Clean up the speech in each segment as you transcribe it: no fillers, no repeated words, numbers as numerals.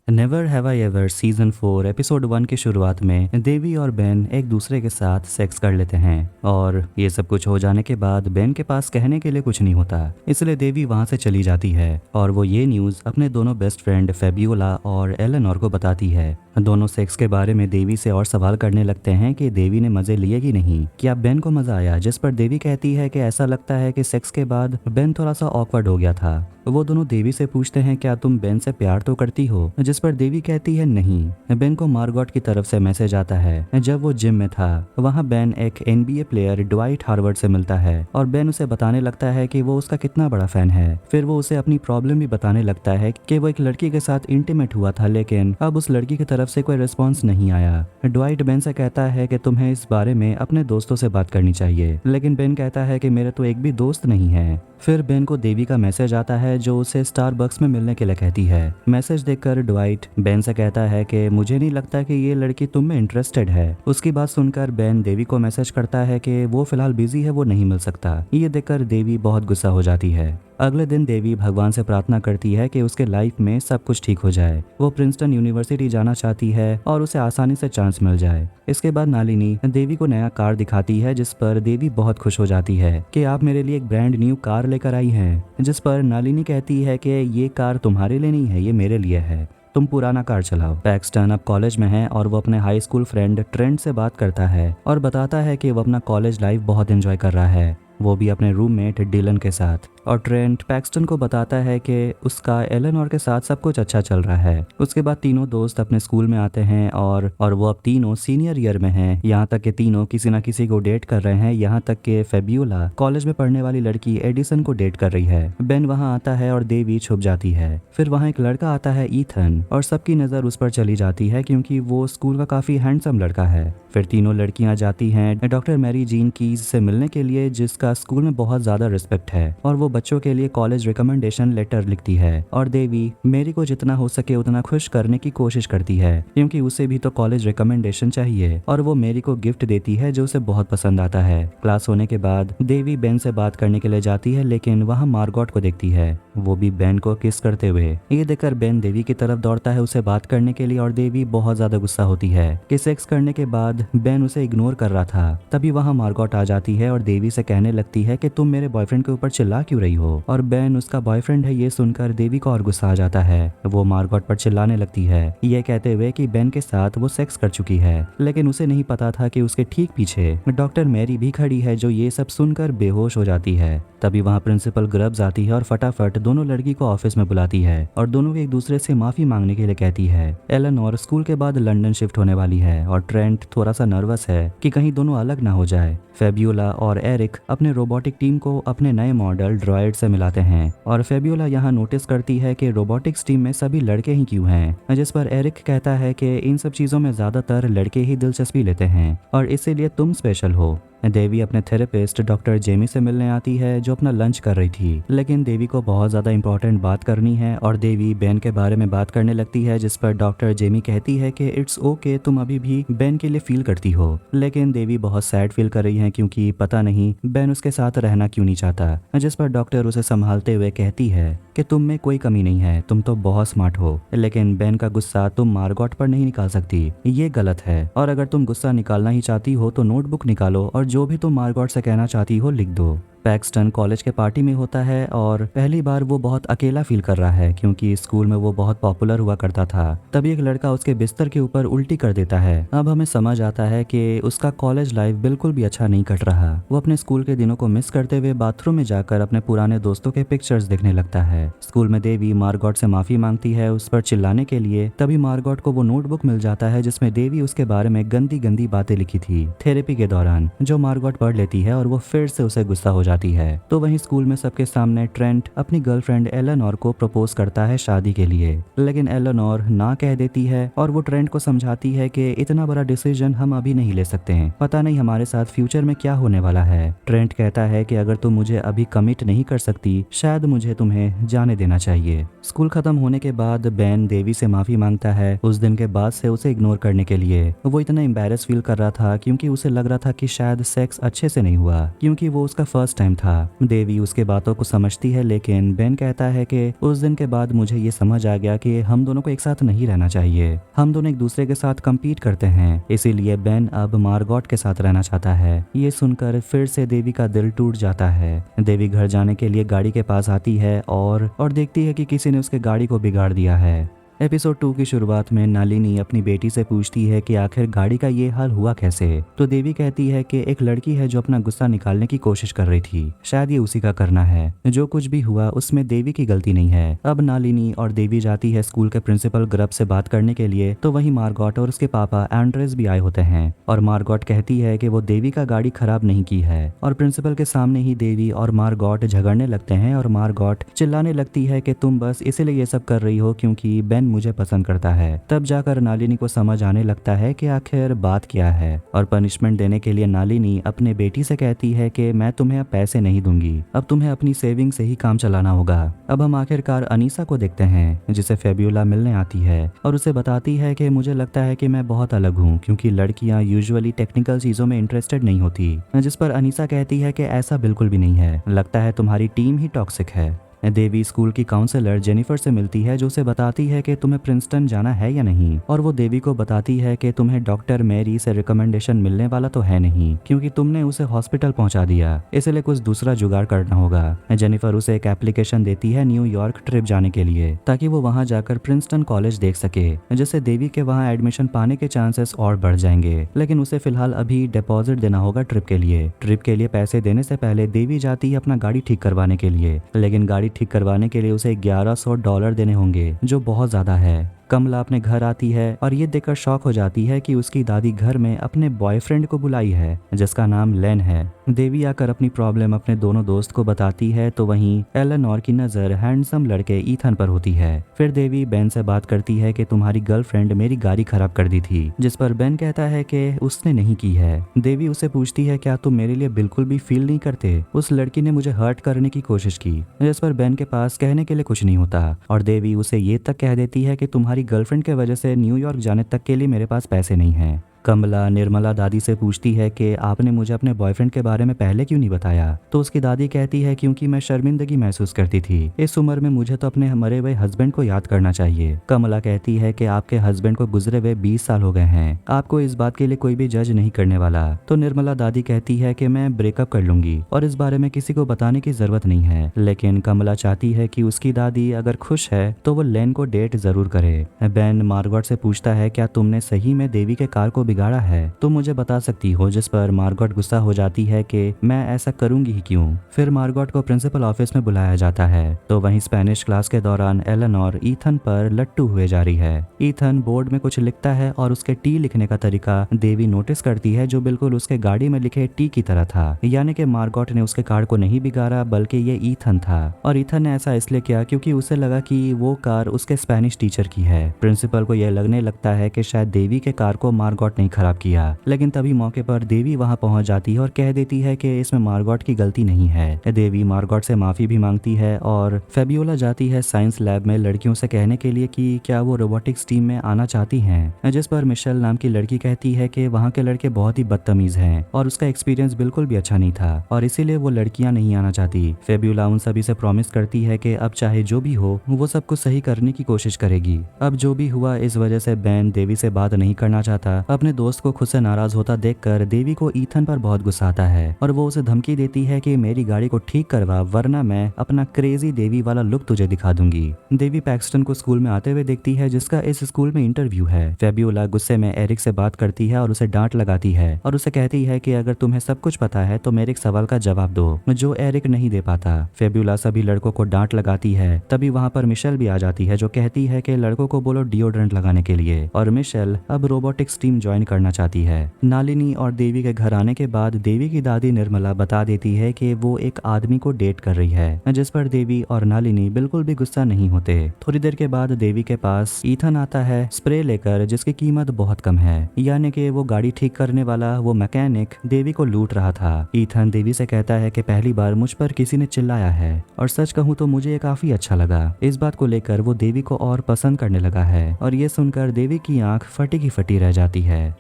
Never have I ever season 4 episode 1 की शुरुआत में देवी और बेन एक दूसरे के साथ सेक्स कर लेते हैं और ये सब कुछ हो जाने के बाद बेन के पास कहने के लिए कुछ नहीं होता, इसलिए देवी वहां से चली जाती है और वो ये न्यूज़ अपने दोनों बेस्ट फ्रेंड फेबियोला और एलेनोर को बताती है। दोनों सेक्स के बारे में देवी से और सवाल करने लगते हैं कि देवी ने मजे लिए कि नहीं, क्या बेन को मजा आया, जिस पर देवी कहती है कि ऐसा लगता है कि सेक्स के बाद बेन थोड़ा सा ऑकवर्ड हो गया था। वो दोनों देवी से पूछते हैं क्या तुम बेन से प्यार तो करती हो, जिस पर देवी कहती है नहीं। बेन को मार्गॉट की तरफ से मैसेज आता है। जब वो जिम में था वहाँ बेन एक NBA प्लेयर ड्वाइट हार्वर्ड से मिलता है और बेन उसे बताने लगता है कि वो उसका कितना बड़ा फैन है। फिर वो उसे अपनी प्रॉब्लम भी बताने लगता है कि वो एक लड़की के साथ इंटीमेट हुआ था लेकिन अब उस लड़की की तरफ से कोई रिस्पॉन्स नहीं आया। ड्वाइट बेन से कहता है कि तुम्हें इस बारे में अपने दोस्तों से बात करनी चाहिए, लेकिन बेन कहता है कि मेरे तो एक भी दोस्त नहीं है। फिर बेन को देवी का मैसेज आता है जो उसे स्टारबक्स में मिलने के लिए कहती है। मैसेज देखकर ड्वाइट बेन से कहता है कि मुझे नहीं लगता कि ये लड़की तुम में इंटरेस्टेड है। उसकी बात सुनकर बेन देवी को मैसेज करता है कि वो फिलहाल बिजी है, वो नहीं मिल सकता। ये देखकर देवी बहुत गुस्सा हो जाती है। अगले दिन देवी भगवान से प्रार्थना करती है कि उसके लाइफ में सब कुछ ठीक हो जाए। वो प्रिंसटन यूनिवर्सिटी जाना चाहती है और उसे आसानी से चांस मिल जाए। इसके बाद नालिनी देवी को नया कार दिखाती है जिस पर देवी बहुत खुश हो जाती है कि आप मेरे लिए एक ब्रांड न्यू कार लेकर आई हैं, जिस पर नालिनी कहती है कि ये कार तुम्हारे लिए नहीं है, ये मेरे लिए है, तुम पुराना कार चलाओ। पैक्सटन अब कॉलेज में है और वो अपने हाई स्कूल फ्रेंड ट्रेंट से बात करता है और बताता है कि वो अपना कॉलेज लाइफ बहुत एंजॉय कर रहा है, वो भी अपने रूममेट डिलन के साथ। और ट्रेंट पैक्सटन को बताता है कि उसका एलेनोर के साथ सब कुछ अच्छा चल रहा है। उसके बाद तीनों दोस्त अपने स्कूल में आते हैं और वो अब तीनों सीनियर ईयर में हैं। यहाँ तक कि तीनों किसी ना किसी को डेट कर रहे हैं, यहाँ तक कि फेबियोला कॉलेज में पढ़ने वाली लड़की एडिसन को डेट कर रही है। बेन वहाँ आता है और देवी छुप जाती है। फिर वहाँ एक लड़का आता है ईथन और सबकी नज़र उस पर चली जाती है क्योंकि वो स्कूल का काफ़ी हैंडसम लड़का है। फिर तीनों लड़कियां जाती हैं डॉक्टर मैरी जीन कीज से मिलने के लिए, जिसका स्कूल में बहुत ज़्यादा रिस्पेक्ट है, और वो बच्चों के लिए कॉलेज रिकमेंडेशन लेटर लिखती है। और देवी मेरी को जितना हो सके उतना खुश करने की कोशिश करती है क्योंकि उसे भी तो कॉलेज रिकमेंडेशन चाहिए, और वो मेरी को गिफ्ट देती है जो उसे बहुत पसंद आता है। क्लास होने के बाद देवी बेन से बात करने के लिए जाती है लेकिन वहाँ मार्गॉट को देखती है, वो भी बेन को किस करते हुए। ये देखकर बेन देवी की तरफ दौड़ता है उसे बात करने के लिए और देवी बहुत ज्यादा गुस्सा होती है कि सेक्स करने के बाद बेन उसे इग्नोर कर रहा था। तभी वहाँ मार्गॉट आ जाती है और देवी से कहने लगती है कि तुम मेरे बॉयफ्रेंड के ऊपर चिल्ला क्यों रही हो, और बेन उसका बॉयफ्रेंड है ये सुनकर देवी को और गुस्सा आ जाता है। वो मार्गॉट पर चिल्लाने लगती है ये कहते हुए कि बेन के साथ वो सेक्स कर चुकी है, लेकिन उसे नहीं पता था कि उसके ठीक पीछे डॉक्टर मैरी भी खड़ी है जो ये सब सुनकर बेहोश हो जाती है। तभी वहाँ प्रिंसिपल ग्रब्स आती है और फटाफट दोनों लड़की को ऑफिस में बुलाती है और दोनों को एक दूसरे से माफी मांगने के लिए कहती है। एलेनोर स्कूल के बाद लंदन शिफ्ट होने वाली है और ट्रेंट थोड़ा सा नर्वस है कि कहीं दोनों अलग ना हो जाए। फेबियोला और एरिक अपने रोबोटिक टीम को अपने नए मॉडल ड्रॉइड से मिलाते हैं और फेबियोला यहाँ नोटिस करती है कि रोबोटिक्स टीम में सभी लड़के ही क्यों हैं, जिस पर एरिक कहता है कि इन सब चीजों में ज्यादातर लड़के ही दिलचस्पी लेते हैं और इसीलिए तुम स्पेशल हो। देवी अपने थेरेपिस्ट डॉक्टर जेमी से मिलने आती है जो अपना लंच कर रही थी, लेकिन देवी को बहुत ज़्यादा इंपॉर्टेंट बात करनी है और देवी बेन के बारे में बात करने लगती है, जिस पर डॉक्टर जेमी कहती है कि इट्स ओके, तुम अभी भी बेन के लिए फील करती हो। लेकिन देवी बहुत सैड फील कर रही है क्योंकि पता नहीं बेन उसके साथ रहना क्यों नहीं चाहता, जिस पर डॉक्टर उसे संभालते हुए कहती है कि तुम में कोई कमी नहीं है, तुम तो बहुत स्मार्ट हो, लेकिन बेन का गुस्सा तुम मार्गॉट पर नहीं निकाल सकती, ये गलत है, और अगर तुम गुस्सा निकालना ही चाहती हो तो नोटबुक निकालो और जो भी तुम मार्गॉट से कहना चाहती हो लिख दो। पैक्सटन कॉलेज के पार्टी में होता है और पहली बार वो बहुत अकेला फील कर रहा है क्योंकि स्कूल में वो बहुत पॉपुलर हुआ करता था। तभी एक लड़का उसके बिस्तर के ऊपर उल्टी कर देता है। अब हमें समझ आता है कि उसका कॉलेज लाइफ बिल्कुल भी अच्छा नहीं कट रहा। वो अपने स्कूल के दिनों को मिस करते हुए बाथरूम में जाकर अपने पुराने दोस्तों के पिक्चर्स देखने लगता है। स्कूल में देवी मार्गॉट से माफी मांगती है उस पर चिल्लाने के लिए। तभी मार्गॉट को वो नोटबुक मिल जाता है जिसमें देवी उसके बारे में गंदी गंदी बातें लिखी थी थेरेपी के दौरान, जो मार्गॉट पढ़ लेती है और वो फिर से उसे गुस्सा हो जाती है। तो वहीं स्कूल में सबके सामने ट्रेंट अपनी गर्लफ्रेंड एलेनोर को प्रपोज करता है शादी के लिए, लेकिन एलेनोर ना कह देती है और वो ट्रेंट को समझाती है कि इतना बड़ा डिसीजन हम अभी नहीं ले सकते हैं, पता नहीं हमारे साथ फ्यूचर में क्या होने वाला है। ट्रेंट कहता है कि अगर तुम मुझे अभी कमिट नहीं कर सकती शायद मुझे तुम्हें जाने देना चाहिए। स्कूल खत्म होने के बाद बेन देवी से माफी मांगता है उस दिन के बाद से उसे इग्नोर करने के लिए। वो इतना एम्बैरेस फील कर रहा था क्योंकि उसे लग रहा था कि शायद सेक्स अच्छे से नहीं हुआ क्योंकि वो उसका फर्स्ट टाइम टाइम था। देवी उसके बातों को समझती है, लेकिन बेन कहता है कि उस दिन के बाद मुझे ये समझ आ गया कि हम दोनों को एक साथ नहीं रहना चाहिए। हम दोनों एक दूसरे के साथ कम्पीट करते हैं, इसीलिए बेन अब मार्गोट के साथ रहना चाहता है। ये सुनकर फिर से देवी का दिल टूट जाता है। देवी घर जाने के लिए गाड़ी के पास आती है और देखती है कि किसी ने उसके गाड़ी को बिगाड़ दिया है। एपिसोड 2 की शुरुआत में नालिनी अपनी बेटी से पूछती है कि आखिर गाड़ी का ये हाल हुआ कैसे। तो देवी कहती है कि एक लड़की है जो अपना गुस्सा निकालने की कोशिश कर रही थी, शायद ये उसी का करना है। जो कुछ भी हुआ उसमें देवी की गलती नहीं है। अब नालिनी और देवी जाती है स्कूल के प्रिंसिपल ग्रब से बात करने के लिए, तो वहीं मार्गोट और उसके पापा एंड्रेस भी आए होते हैं। और मार्गोट कहती है कि वो देवी का गाड़ी खराब नहीं की है, और प्रिंसिपल के सामने ही देवी और मार्गोट झगड़ने लगते हैं और मार्गोट चिल्लाने लगती है कि तुम बस इसीलिए ये सब कर रही हो क्योंकि बेन मुझे पसंद करता है। तब जाकर नालिनी को समझ आने लगता है कि आखिर बात क्या है, और पनिशमेंट देने के लिए नालिनी अपने बेटी से कहती है कि मैं तुम्हें अब पैसे नहीं दूंगी, अब तुम्हें अपनी सेविंग से ही काम चलाना होगा। अब हम आखिरकार अनीसा को देखते हैं, जिसे फेब्यूला मिलने आती है और उसे बताती है कि मुझे लगता है कि मैं बहुत अलग हूँ क्योंकि लड़कियां यूजुअली टेक्निकल चीजों में इंटरेस्टेड नहीं होती। जिस पर अनीसा कहती है कि ऐसा बिल्कुल भी नहीं है, लगता है तुम्हारी टीम ही टॉक्सिक है। देवी स्कूल की काउंसलर जेनिफर से मिलती है, जो उसे बताती है कि तुम्हें प्रिंसटन जाना है या नहीं, और वो देवी को बताती है कि तुम्हें डॉक्टर मैरी से रिकमेंडेशन मिलने वाला तो है नहीं क्योंकि तुमने उसे हॉस्पिटल पहुंचा दिया, इसलिए कुछ दूसरा जुगाड़ करना होगा। जेनिफर उसे एक एप्लीकेशन देती है न्यूयॉर्क ट्रिप जाने के लिए, ताकि वो वहां जाकर प्रिंसटन कॉलेज देख सके, जिससे देवी के वहां एडमिशन पाने के चांसेस और बढ़ जाएंगे। लेकिन उसे फिलहाल अभी डिपॉजिट देना होगा ट्रिप के लिए। ट्रिप के लिए पैसे देने से पहले देवी जाती है अपना गाड़ी ठीक करवाने के लिए, लेकिन गाड़ी ठीक करवाने के लिए उसे $1100 देने होंगे, जो बहुत ज्यादा है। कमला अपने घर आती है और ये देखकर शॉक हो जाती है कि उसकी दादी घर में अपने बॉयफ्रेंड को बुलाई है, जिसका नाम लेन है। देवी आकर अपनी प्रॉब्लम अपने दोनों दोस्त को बताती है, तो वहीं एलेनोर की नजर हैंडसम लड़के ईथन पर होती है। फिर देवी बेन से बात करती है कि तुम्हारी गर्लफ्रेंड मेरी गाड़ी खराब कर दी थी, जिस पर बेन कहता है कि उसने नहीं की है। देवी उसे पूछती है क्या तुम मेरे लिए बिल्कुल भी फील नहीं करते, उस लड़की ने मुझे हर्ट करने की कोशिश की, जिस पर बेन के पास कहने के लिए कुछ नहीं होता, और देवी उसे ये तक कह देती है कि तुम्हारी गर्लफ्रेंड के वजह से न्यूयॉर्क जाने तक के लिए मेरे पास पैसे नहीं हैं। कमला निर्मला दादी से पूछती है कि आपने मुझे अपने बॉयफ्रेंड के बारे में पहले क्यों नहीं बताया, तो उसकी दादी कहती है क्योंकि मैं शर्मिंदगी महसूस करती थी, इस उम्र में मुझे तो अपने मरे हुए हस्बैंड को याद करना चाहिए। कमला कहती है कि आपके हस्बैंड को गुजरे हुए 20 साल हो गए हैं, आपको इस बात के लिए कोई भी जज नहीं करने वाला। तो निर्मला दादी कहती है कि मैं ब्रेकअप कर लूंगी और इस बारे में किसी को बताने की जरूरत नहीं है, लेकिन कमला चाहती है कि उसकी दादी अगर खुश है तो वो लेन को डेट जरूर करे। बेन मार्गोट से पूछता है क्या तुमने सही में देवी के कार को बिगाड़ा है, तुम मुझे बता सकती हो, जिस पर मार्गोट गुस्सा हो जाती है कि मैं ऐसा करूंगी ही क्यों। फिर मार्गोट को प्रिंसिपल ऑफिस में बुलाया जाता है, तो वहीं स्पेनिश क्लास के दौरान एलेनोर ईथन पर लट्टू हुए जा रही है। ईथन बोर्ड में कुछ लिखता है और उसके टी लिखने का तरीका देवी नोटिस करती है, जो बिल्कुल उसके गाड़ी में लिखे टी की तरह था, यानी कि मार्गोट ने उसके कार को नहीं बिगाड़ा बल्कि ये ईथन था। और ईथन ने ऐसा इसलिए किया क्योंकि उसे लगा कि वो कार उसके स्पेनिश टीचर की है। प्रिंसिपल को यह लगने लगता है कि शायद देवी के कार को मार्गोट नहीं खराब किया, लेकिन तभी मौके पर देवी वहां पहुंच जाती है और कह देती है कि इसमें मार्गोट की गलती नहीं है। देवी मार्गोट से माफी भी मांगती है और फेबियोला जाती है साइंस लैब में लड़कियों से कहने के लिए कि क्या वो रोबोटिक्स टीम में आना चाहती हैं, जिस पर मिशेल नाम की लड़की कहती है कि वहां के लड़के बहुत ही बदतमीज हैं और उसका एक्सपीरियंस बिल्कुल भी अच्छा नहीं था और इसीलिए वो लड़कियां नहीं आना चाहती। फेबियोला उन सभी से प्रॉमिस करती है कि अब चाहे जो भी हो वो सब कुछ सही करने की कोशिश करेगी। अब जो भी हुआ इस वजह से बेन देवी से बात नहीं करना चाहता। अपने दोस्त को खुद से नाराज होता देखकर देवी को ईथन पर बहुत गुस्सा आता है और वो उसे धमकी देती है कि मेरी गाड़ी को ठीक करवा, वरना मैं अपना क्रेजी देवी वाला लुक तुझे दिखा दूंगी। देवी पैक्सटन को स्कूल में आते हुए देखती है, जिसका इस स्कूल में इंटरव्यू है। फेबियोला गुस्से में एरिक से बात करती है और उसे डांट लगाती है और उसे कहती है कि अगर तुम्हें सब कुछ पता है तो मेरे एक सवाल का जवाब दो, जो एरिक नहीं दे पाता। फेबियोला सभी लड़कों को डांट लगाती है। तभी वहाँ पर मिशेल भी आ जाती है, जो कहती है कि लड़कों को बोलो डिओड्रेंट लगाने के लिए, और मिशेल अब रोबोटिक्स टीम ज्वाइन करना चाहती है। नालिनी और देवी के घर आने के बाद देवी की दादी निर्मला बता देती है कि वो एक आदमी को डेट कर रही है, जिस पर देवी और नालिनी बिल्कुल भी गुस्सा नहीं होते। थोड़ी देर के बाद देवी के पास ईथन आता है स्प्रे लेकर, जिसकी कीमत बहुत कम है, यानी कि वो गाड़ी ठीक करने वाला वो मैकेनिक देवी को लूट रहा था। ईथन देवी से कहता है कि पहली बार मुझ पर किसी ने चिल्लाया है और सच कहूँ तो मुझे ये काफी अच्छा लगा। इस बात को लेकर वो देवी को और पसंद करने लगा है और ये सुनकर देवी की आंख फटी की फटी रह जाती है।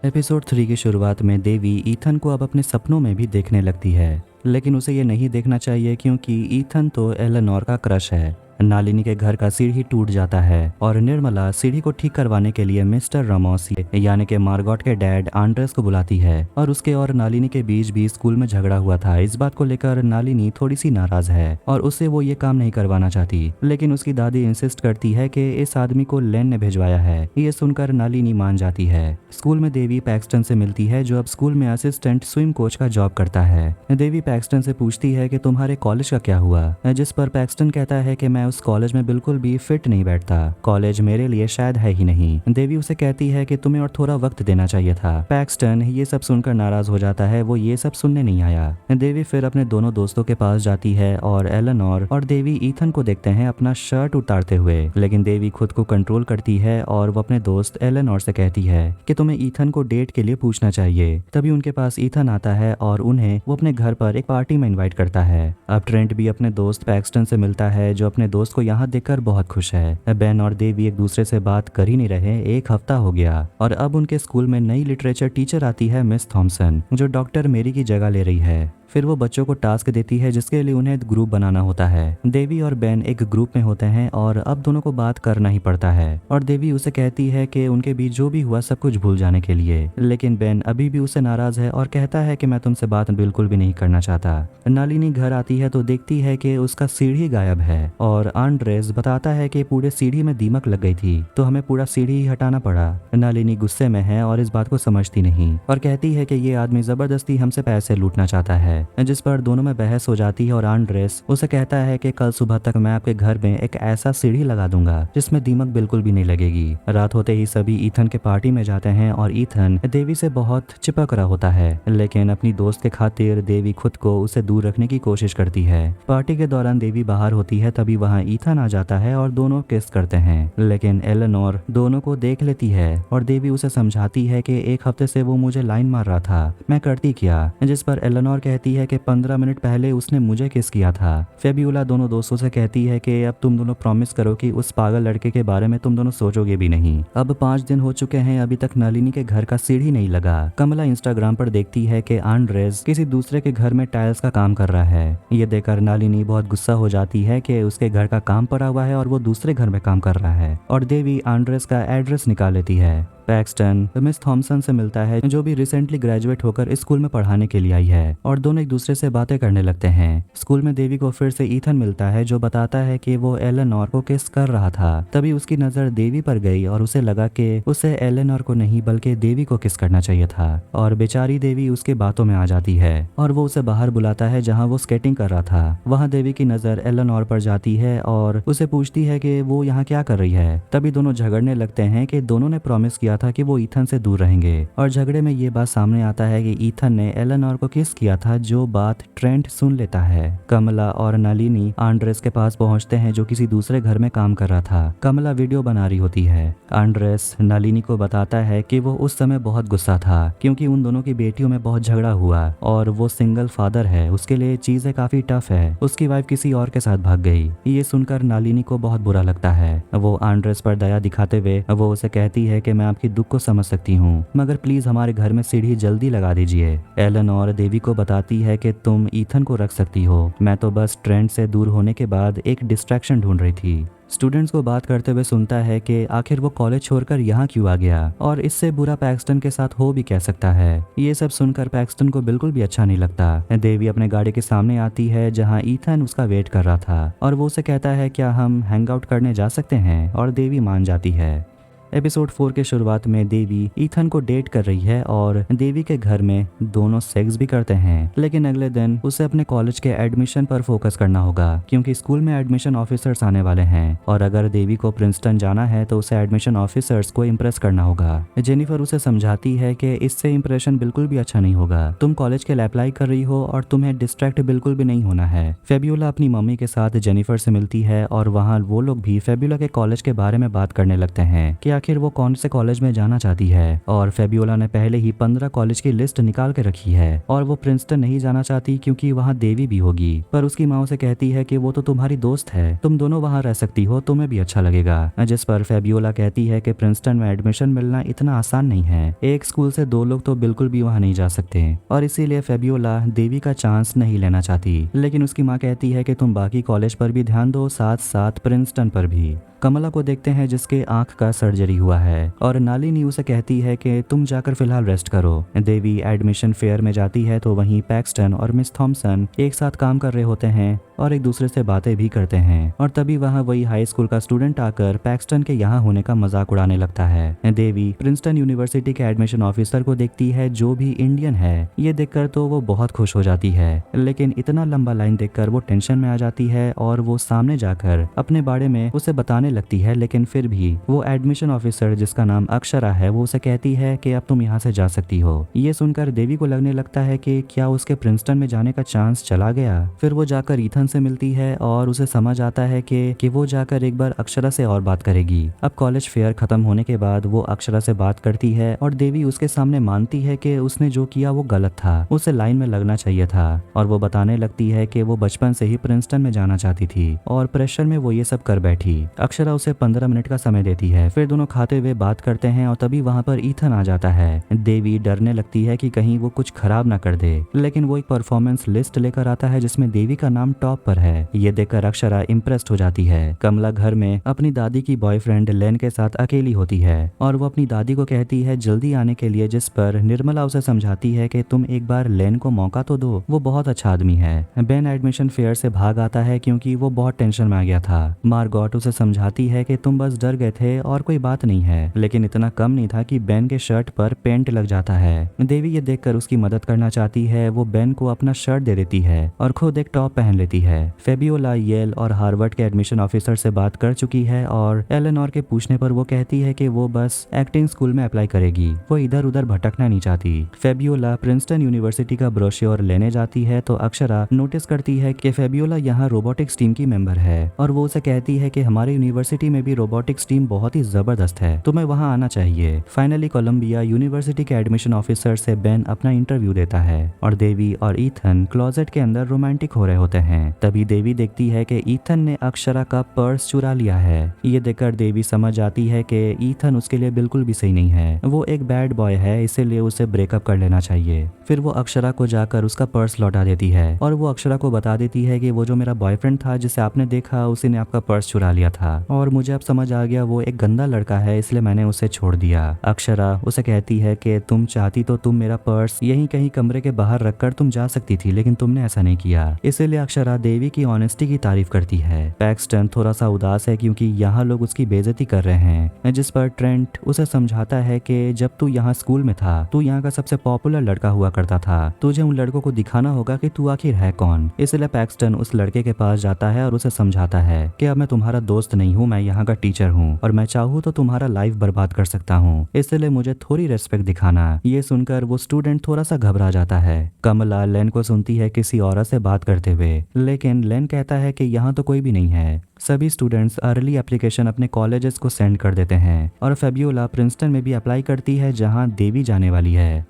एपिसोड 3 की शुरुआत में देवी ईथन को अब अपने सपनों में भी देखने लगती है, लेकिन उसे ये नहीं देखना चाहिए क्योंकि ईथन तो एलेनोर का क्रश है। नालिनी के घर का सीढ़ी टूट जाता है और निर्मला सीढ़ी को ठीक करवाने के लिए मिस्टर रमोस यानी कि मार्गोट के डैड आंड्रेस को बुलाती है और उसके और नालिनी के बीच भी स्कूल में झगड़ा हुआ था। इस बात को लेकर नालिनी थोड़ी सी नाराज है और उससे वो ये काम नहीं करवाना चाहती, लेकिन उसकी दादी इंसिस्ट करती है कि इस आदमी को लेन ने भिजवाया है। ये सुनकर नालिनी मान जाती है। स्कूल में देवी पैक्सटन से मिलती है जो अब स्कूल में असिस्टेंट स्विम कोच का जॉब करता है। देवी पैक्सटन से पूछती है कि तुम्हारे कॉलेज का क्या हुआ, जिस पर पैक्सटन कहता है कि मैं उस कॉलेज में बिल्कुल भी फिट नहीं बैठता, कॉलेज मेरे लिए शायद है ही नहीं। देवी उसे कहती है कि तुम्हें और थोड़ा वक्त देना चाहिए था। पैक्सटन ये सब सुनकर नाराज हो जाता है, वो ये सब सुनने नहीं आया। देवी फिर अपने दोनों दोस्तों के पास जाती है और एलेनोर और देवी ईथन को देखते हैं अपना शर्ट उतारते हुए, लेकिन देवी खुद को कंट्रोल करती है और वो अपने दोस्त एलेनोर से कहती है कि तुम्हें ईथन को डेट के लिए पूछना चाहिए। तभी उनके पास ईथन आता है और उन्हें वो अपने घर पर एक पार्टी में इन्वाइट करता है। अब ट्रेंट भी अपने दोस्त पैक्सटन से मिलता है जो अपने दोस्त को यहाँ देखकर बहुत खुश है। बेन और देवी एक दूसरे से बात कर ही नहीं रहे, एक हफ्ता हो गया और अब उनके स्कूल में नई लिटरेचर टीचर आती है मिस थॉमसन, जो डॉक्टर मेरी की जगह ले रही है। फिर वो बच्चों को टास्क देती है जिसके लिए उन्हें ग्रुप बनाना होता है। देवी और बेन एक ग्रुप में होते हैं और अब दोनों को बात करना ही पड़ता है और देवी उसे कहती है कि उनके बीच जो भी हुआ सब कुछ भूल जाने के लिए, लेकिन बेन अभी भी उससे नाराज है और कहता है कि मैं तुमसे बात बिल्कुल भी नहीं करना चाहता। नालिनी घर आती है तो देखती है कि उसका सीढ़ी गायब है और आंड्रेस बताता है कि पूरे सीढ़ी में दीमक लग गई थी तो हमें पूरा सीढ़ी ही हटाना पड़ा। नालिनी गुस्से में है और इस बात को समझती नहीं और कहती है कि ये आदमी जबरदस्ती हमसे पैसे लूटना चाहता है, जिस पर दोनों में बहस हो जाती है और आंड्रेस उसे कहता है कि कल सुबह तक मैं आपके घर में एक ऐसा सीढ़ी लगा दूंगा जिसमें दीमक बिल्कुल भी नहीं लगेगी। रात होते ही सभी ईथन के पार्टी में जाते हैं और ईथन देवी से बहुत चिपक रहा होता है, लेकिन अपनी दोस्त के खातिर देवी खुद को उसे दूर रखने की कोशिश करती है। पार्टी के दौरान देवी बाहर होती है, तभी वहाँ ईथन आ जाता है और दोनों किस करते हैं, लेकिन एलेनोर दोनों को देख लेती है और देवी उसे समझाती है कि एक हफ्ते से वो मुझे लाइन मार रहा था, मैं करती क्या, जिस पर एलेनोर कहती है कि 15 मिनट पहले उसने मुझे किस किया था। फेबियोला दोनों दोस्तों से कहती है कि अब तुम दोनों प्रॉमिस करो कि उस पागल लड़के के बारे में तुम दोनों सोचोगे भी नहीं। अब 5 दिन हो चुके हैं, अभी तक नालिनी के घर का सीढ़ी नहीं लगा। कमला इंस्टाग्राम पर देखती है कि आंड्रेस किसी दूसरे के घर में टाइल्स का काम कर रहा है। ये देखकर नालिनी बहुत गुस्सा हो जाती है कि उसके घर का काम पड़ा हुआ है और वो दूसरे घर में काम कर रहा है और देवी आंड्रेस का एड्रेस निकाल लेती है। पैक्सटन मिस थॉमसन से मिलता है जो भी रिसेंटली ग्रेजुएट होकर स्कूल में पढ़ाने के लिए आई है और दोनों एक दूसरे से बातें करने लगते हैं। स्कूल में देवी को फिर से ईथन मिलता है जो बताता है कि वो एलेनोर को किस कर रहा था। तभी उसकी नजर देवी पर गई और उसे लगा कि उसे एलेनोर को नहीं बल्कि देवी को किस करना चाहिए था और बेचारी देवी उसके बातों में आ जाती है और वो उसे बाहर बुलाता है जहाँ वो स्केटिंग कर रहा था। वहाँ देवी की नजर एलेनोर पर जाती है और उसे पूछती है कि वो यहाँ क्या कर रही है। तभी दोनों झगड़ने लगते हैं कि दोनों ने प्रॉमिस किया था कि वो ईथन से दूर रहेंगे और झगड़े में ये बात सामने आता है कि ईथन ने एलेनोर को किस किया था, जो बात ट्रेंट सुन लेता है। कमला और नालिनी आंड्रेस के पास पहुंचते हैं जो किसी दूसरे घर में काम कर रहा था। कमला वीडियो बना रही होती है। आंड्रेस नालिनी को बताता है कि वो उस समय बहुत गुस्सा था क्योंकि उन दोनों की बेटियों में बहुत झगड़ा हुआ और वो सिंगल फादर है, उसके लिए चीजें काफी टफ है, उसकी वाइफ किसी और के साथ भाग गई। ये सुनकर नालिनी को बहुत बुरा लगता है। वो आंड्रेस पर दया दिखाते हुए वो उसे कहती है कि मैं आपकी दुख को समझ सकती हूँ, मगर प्लीज हमारे घर में सीढ़ी जल्दी लगा दीजिए। एलेनोर देवी को बताती है कि तुम ईथन को रख सकती हो, मैं तो बस ट्रेंड से दूर होने के बाद एक डिस्ट्रैक्शन ढूंढ रही थी। स्टूडेंट्स को बात करते हुए सुनता है कि आखिर वो कॉलेज छोड़कर यहाँ क्यों आ गया और इससे बुरा पैक्सटन के साथ हो भी कह सकता है। ये सब सुनकर पैक्सटन को बिल्कुल भी अच्छा नहीं लगता। देवी अपने गाड़ी के सामने आती है जहाँ ईथन उसका वेट कर रहा था और वो उसे कहता है क्या हम हैंग आउट करने जा सकते हैं और देवी मान जाती है। एपिसोड 4 के शुरुआत में देवी ईथन को डेट कर रही है और देवी के घर में दोनों सेक्स भी करते हैं, लेकिन अगले दिन उसे अपने कॉलेज के एडमिशन पर फोकस करना होगा क्योंकि स्कूल में एडमिशन ऑफिसर्स आने वाले हैं और अगर देवी को प्रिंसटन जाना है तो उसे एडमिशन ऑफिसर्स को इम्प्रेस करना होगा। जेनिफर उसे समझाती है कि इससे इम्प्रेशन बिल्कुल भी अच्छा नहीं होगा, तुम कॉलेज के लिए अप्लाई कर रही हो और तुम्हें डिस्ट्रैक्ट बिल्कुल भी नहीं होना है। फेबियोला अपनी मम्मी के साथ जेनिफर से मिलती है और वहाँ वो लोग भी फेबियोला के कॉलेज के बारे में बात करने लगते हैं कि आखिर वो कौन से कॉलेज में जाना चाहती है, और फेबियोला ने पहले ही 15 कॉलेज की लिस्ट निकाल के रखी है और वो प्रिंसटन नहीं जाना चाहती क्योंकि वहाँ देवी भी होगी। पर उसकी माँ उसे कहती है कि वो तो तुम्हारी दोस्त है, तुम दोनों वहाँ रह सकती हो, तुम्हें भी अच्छा लगेगा। जिस पर फेबियोला कहती है कि प्रिंसटन में एडमिशन मिलना इतना आसान नहीं है, एक स्कूल से 2 लोग तो बिल्कुल भी वहाँ नहीं जा सकते, और इसीलिए फेबियोला देवी का चांस नहीं लेना चाहती। लेकिन उसकी माँ कहती है कि तुम बाकी कॉलेज पर भी ध्यान दो, साथ साथ प्रिंसटन पर भी। कमला को देखते हैं जिसके आंख का सर्जरी हुआ है, और नालिनी उसे कहती है कि तुम जाकर फिलहाल रेस्ट करो। देवी एडमिशन फेयर में जाती है तो वहीं पैक्सटन और मिस थॉम्सन एक साथ काम कर रहे होते हैं और एक दूसरे से बातें भी करते हैं, और तभी वहाँ वही हाई स्कूल का स्टूडेंट आकर पैक्सटन के यहाँ होने का मजाक उड़ाने लगता है। देवी प्रिंसटन यूनिवर्सिटी के एडमिशन ऑफिसर को देखती है जो भी इंडियन है। ये देखकर तो वो बहुत खुश हो जाती है, लेकिन इतना लंबा लाइन देखकर वो टेंशन में आ जाती है और वो सामने जाकर अपने बारे में उसे बताने लगती है। लेकिन फिर भी वो एडमिशन ऑफिसर जिसका नाम अक्षरा है वो उसे कहती है कि अब तुम यहाँ से जा सकती हो। ये सुनकर देवी को लगने लगता है कि क्या उसके प्रिंसटन में जाने का चांस चला गया। फिर वो जाकर ईथन से मिलती है और उसे समझ आता है कि वो जाकर एक बार अक्षरा से और बात करेगी। अब कॉलेज फेयर खत्म होने के बाद वो अक्षरा से बात करती है और देवी उसके सामने मानती है कि उसने जो किया वो गलत था, उसे लाइन में लगना चाहिए था, और वो बताने लगती है कि वो बचपन से ही प्रिंसटन में जाना चाहती थी और प्रेशर में वो ये सब कर बैठी। अक्षरा उसे 15 मिनट का समय देती है, फिर दोनों खाते हुए बात करते हैं और तभी वहाँ पर ईथन आ जाता है। देवी डरने लगती है कि कहीं वो कुछ खराब ना कर दे, लेकिन वो एक परफॉर्मेंस लिस्ट लेकर आता है जिसमें देवी का नाम टॉप पर है। ये देखकर अक्षरा इम्प्रेस्ड हो जाती है। कमला घर में अपनी दादी की बॉयफ्रेंड लेन के साथ अकेली होती है और वो अपनी दादी को कहती है जल्दी आने के लिए, जिस पर निर्मला उसे समझाती है कि तुम एक बार लेन को मौका तो दो, वो बहुत अच्छा आदमी है। बेन एडमिशन फेयर से भाग आता है क्योंकि वो बहुत टेंशन में आ गया था। मार्गॉट उसे समझाती है कि तुम बस डर गए थे और कोई बात नहीं है, लेकिन इतना कम नहीं था कि बेन के शर्ट पर पेंट लग जाता है। देवी ये देखकर उसकी मदद करना चाहती है, वो बेन को अपना शर्ट दे देती है और खुद एक टॉप पहन लेती है। फेबियोला येल और हार्वर्ड के एडमिशन ऑफिसर से बात कर चुकी है और एलेनोर के पूछने पर वो कहती है कि वो बस एक्टिंग स्कूल में अप्लाई करेगी, वो इधर उधर भटकना नहीं चाहती। फेबियोला प्रिंसटन यूनिवर्सिटी का ब्रोशर लेने जाती है तो अक्षरा नोटिस करती है कि फेबियोला यहाँ रोबोटिक्स टीम की मेंबर है और वो उसे कहती है कि हमारे यूनिवर्सिटी में भी रोबोटिक्स टीम बहुत ही जबरदस्त है, तुम्हें वहाँ आना चाहिए। फाइनली कोलंबिया यूनिवर्सिटी के एडमिशन ऑफिसर से बेन अपना इंटरव्यू देता है और देवी और ईथन क्लोजेट के अंदर रोमांटिक हो रहे होते हैं। तभी देवी देखती है कि ईथन ने अक्षरा का पर्स चुरा लिया है। ये देखकर देवी समझ जाती है कि ईथन उसके लिए बिल्कुल भी सही नहीं है, वो एक बैड बॉय है, इसीलिए उसे ब्रेकअप कर लेना चाहिए। फिर वो अक्षरा को जाकर उसका पर्स लौटा देती है और वो अक्षरा को बता देती है कि वो जो मेरा बॉयफ्रेंड था जिसे आपने देखा उसी ने आपका पर्स चुरा लिया था और मुझे अब समझ आ गया वो एक गंदा लड़का है, इसलिए मैंने उसे छोड़ दिया। अक्षरा उसे कहती है कि तुम चाहती तो तुम मेरा पर्स यहीं कहीं कमरे के बाहर रखकर तुम जा सकती थी, लेकिन तुमने ऐसा नहीं किया। इसीलिए अक्षरा देवी की ऑनेस्टी की तारीफ करती है। पैक्सटन थोड़ा सा उदास है क्योंकि यहाँ लोग उसकी बेइज्जती कर रहे हैं, जिस पर ट्रेंट उसे समझाता है कि जब तू यहाँ स्कूल में था तू यहाँ का सबसे पॉपुलर लड़का हुआ करता था, तुझे उन लड़कों को दिखाना होगा कि तू आखिर है कौन। इसलिए पैक्सटन उस लड़के के पास जाता है और उसे समझाता है कि अब मैं तुम्हारा दोस्त नहीं हूँ, मैं यहाँ का टीचर हूँ और मैं चाहूँ तो तुम्हारा लाइफ बर्बाद कर सकता हूँ, इसलिए मुझे थोड़ी रेस्पेक्ट दिखाना। ये सुनकर वो स्टूडेंट थोड़ा सा घबरा जाता है। कमला लेन को सुनती है किसी औरत से बात करते हुए, लेकिन लेन कहता है कि यहाँ तो कोई भी नहीं है। सभी स्टूडेंट्स अर्ली एप्लीकेशन अपने कॉलेजेस को सेंड कर देते हैं और फेबियोला प्रिंसटन में भी अप्लाई करती है जहाँ देवी जाने वाली है।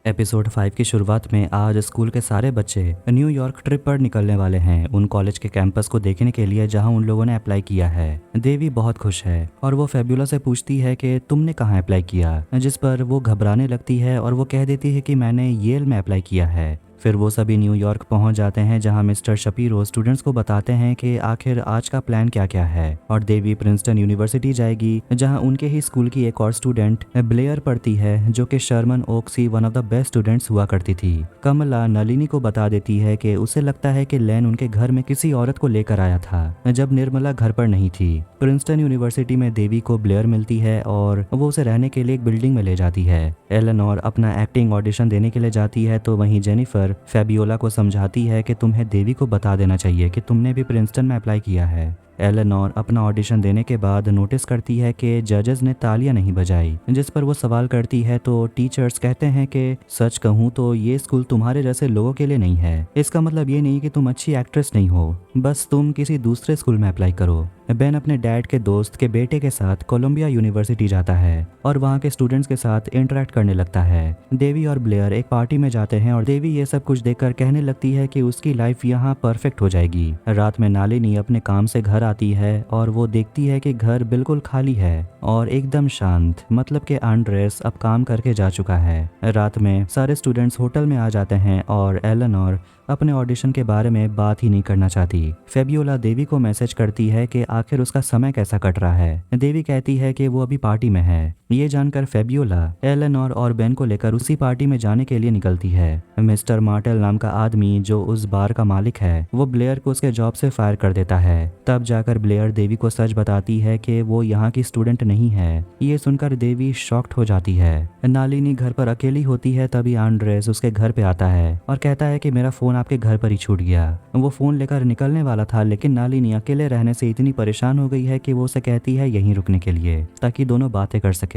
एपिसोड 5 की शुरुआत में आज स्कूल के सारे बच्चे न्यूयॉर्क ट्रिप पर निकलने वाले हैं, उन कॉलेज के कैंपस को देखने के लिए जहां उन लोगों ने अप्लाई किया है। देवी बहुत खुश है और वो फेब्युला से पूछती है कि तुमने कहाँ अप्लाई किया, जिस पर वो घबराने लगती है और वो कह देती है कि मैंने येल में अप्लाई किया है। फिर वो सभी न्यूयॉर्क पहुंच जाते हैं जहां मिस्टर शपीरो स्टूडेंट्स को बताते हैं कि आखिर आज का प्लान क्या क्या है, और देवी प्रिंसटन यूनिवर्सिटी जाएगी जहां उनके ही स्कूल की एक और स्टूडेंट ब्लेयर पढ़ती है जो कि शर्मन ओक्सी one of the best students हुआ करती थी। कमला नलिनी को बता देती है कि उसे लगता है कि लेन उनके घर में किसी औरत को लेकर आया था जब निर्मला घर पर नहीं थी। प्रिंसटन यूनिवर्सिटी में देवी को ब्लेयर मिलती है और वो उसे रहने के लिए एक बिल्डिंग में ले जाती है। एलेनोर अपना एक्टिंग ऑडिशन देने के लिए जाती है तो वहीं जेनिफर फेबियोला को समझाती है कि तुम्हें देवी को बता देना चाहिए कि तुमने भी प्रिंसटन में अप्लाई किया है। एलेनोर अपना ऑडिशन देने के बाद नोटिस करती है कि जजेस ने तालियां नहीं बजाई, जिस पर वो सवाल करती है तो टीचर्स कहते हैं कि सच कहूँ तो ये स्कूल तुम्हारे जैसे लोगों के लिए नहीं है। इसका मतलब ये नहीं कि तुम अच्छी एक्ट्रेस नहीं हो, बस तुम किसी दूसरे स्कूल में अप्लाई करो। बेन अपने डैड के दोस्त के बेटे के साथ कोलंबिया यूनिवर्सिटी जाता है और वहाँ के स्टूडेंट्स के साथ इंटरेक्ट करने लगता है। देवी और ब्लेयर एक पार्टी में जाते हैं और देवी ये सब कुछ देखकर कहने लगती है कि उसकी लाइफ यहाँ परफेक्ट हो जाएगी। रात में नालिनी अपने काम से घर आती है और वो देखती है कि घर बिल्कुल खाली है और एकदम शांत, मतलब कि आंड्रेस अब काम करके जा चुका है। रात में सारे स्टूडेंट्स होटल में आ जाते हैं और एलेनोर अपने ऑडिशन के बारे में बात ही नहीं करना चाहती। फेबियोला देवी को मैसेज करती है कि आखिर उसका समय कैसा कट रहा है। देवी कहती है कि वो अभी पार्टी में है। ये जानकर फेबियोला एलेनोर और बेन को लेकर उसी पार्टी में जाने के लिए निकलती है। मिस्टर मार्टेल नाम का आदमी जो उस बार का मालिक है, वो ब्लेयर को उसके जॉब से फायर कर देता है। तब जाकर ब्लेयर देवी को सच बताती है कि वो यहाँ की स्टूडेंट नहीं है। ये सुनकर देवी शॉक्ड हो जाती है। नालिनी घर पर अकेली होती है, तभी आंड्रेस उसके घर पे आता है और कहता है कि मेरा फोन आपके घर पर ही छूट गया। वो फोन लेकर निकलने वाला था, लेकिन नालिनी अकेले रहने से इतनी परेशान हो गई है कि वो उसे कहती है यहीं रुकने के लिए ताकि दोनों बातें कर सकें।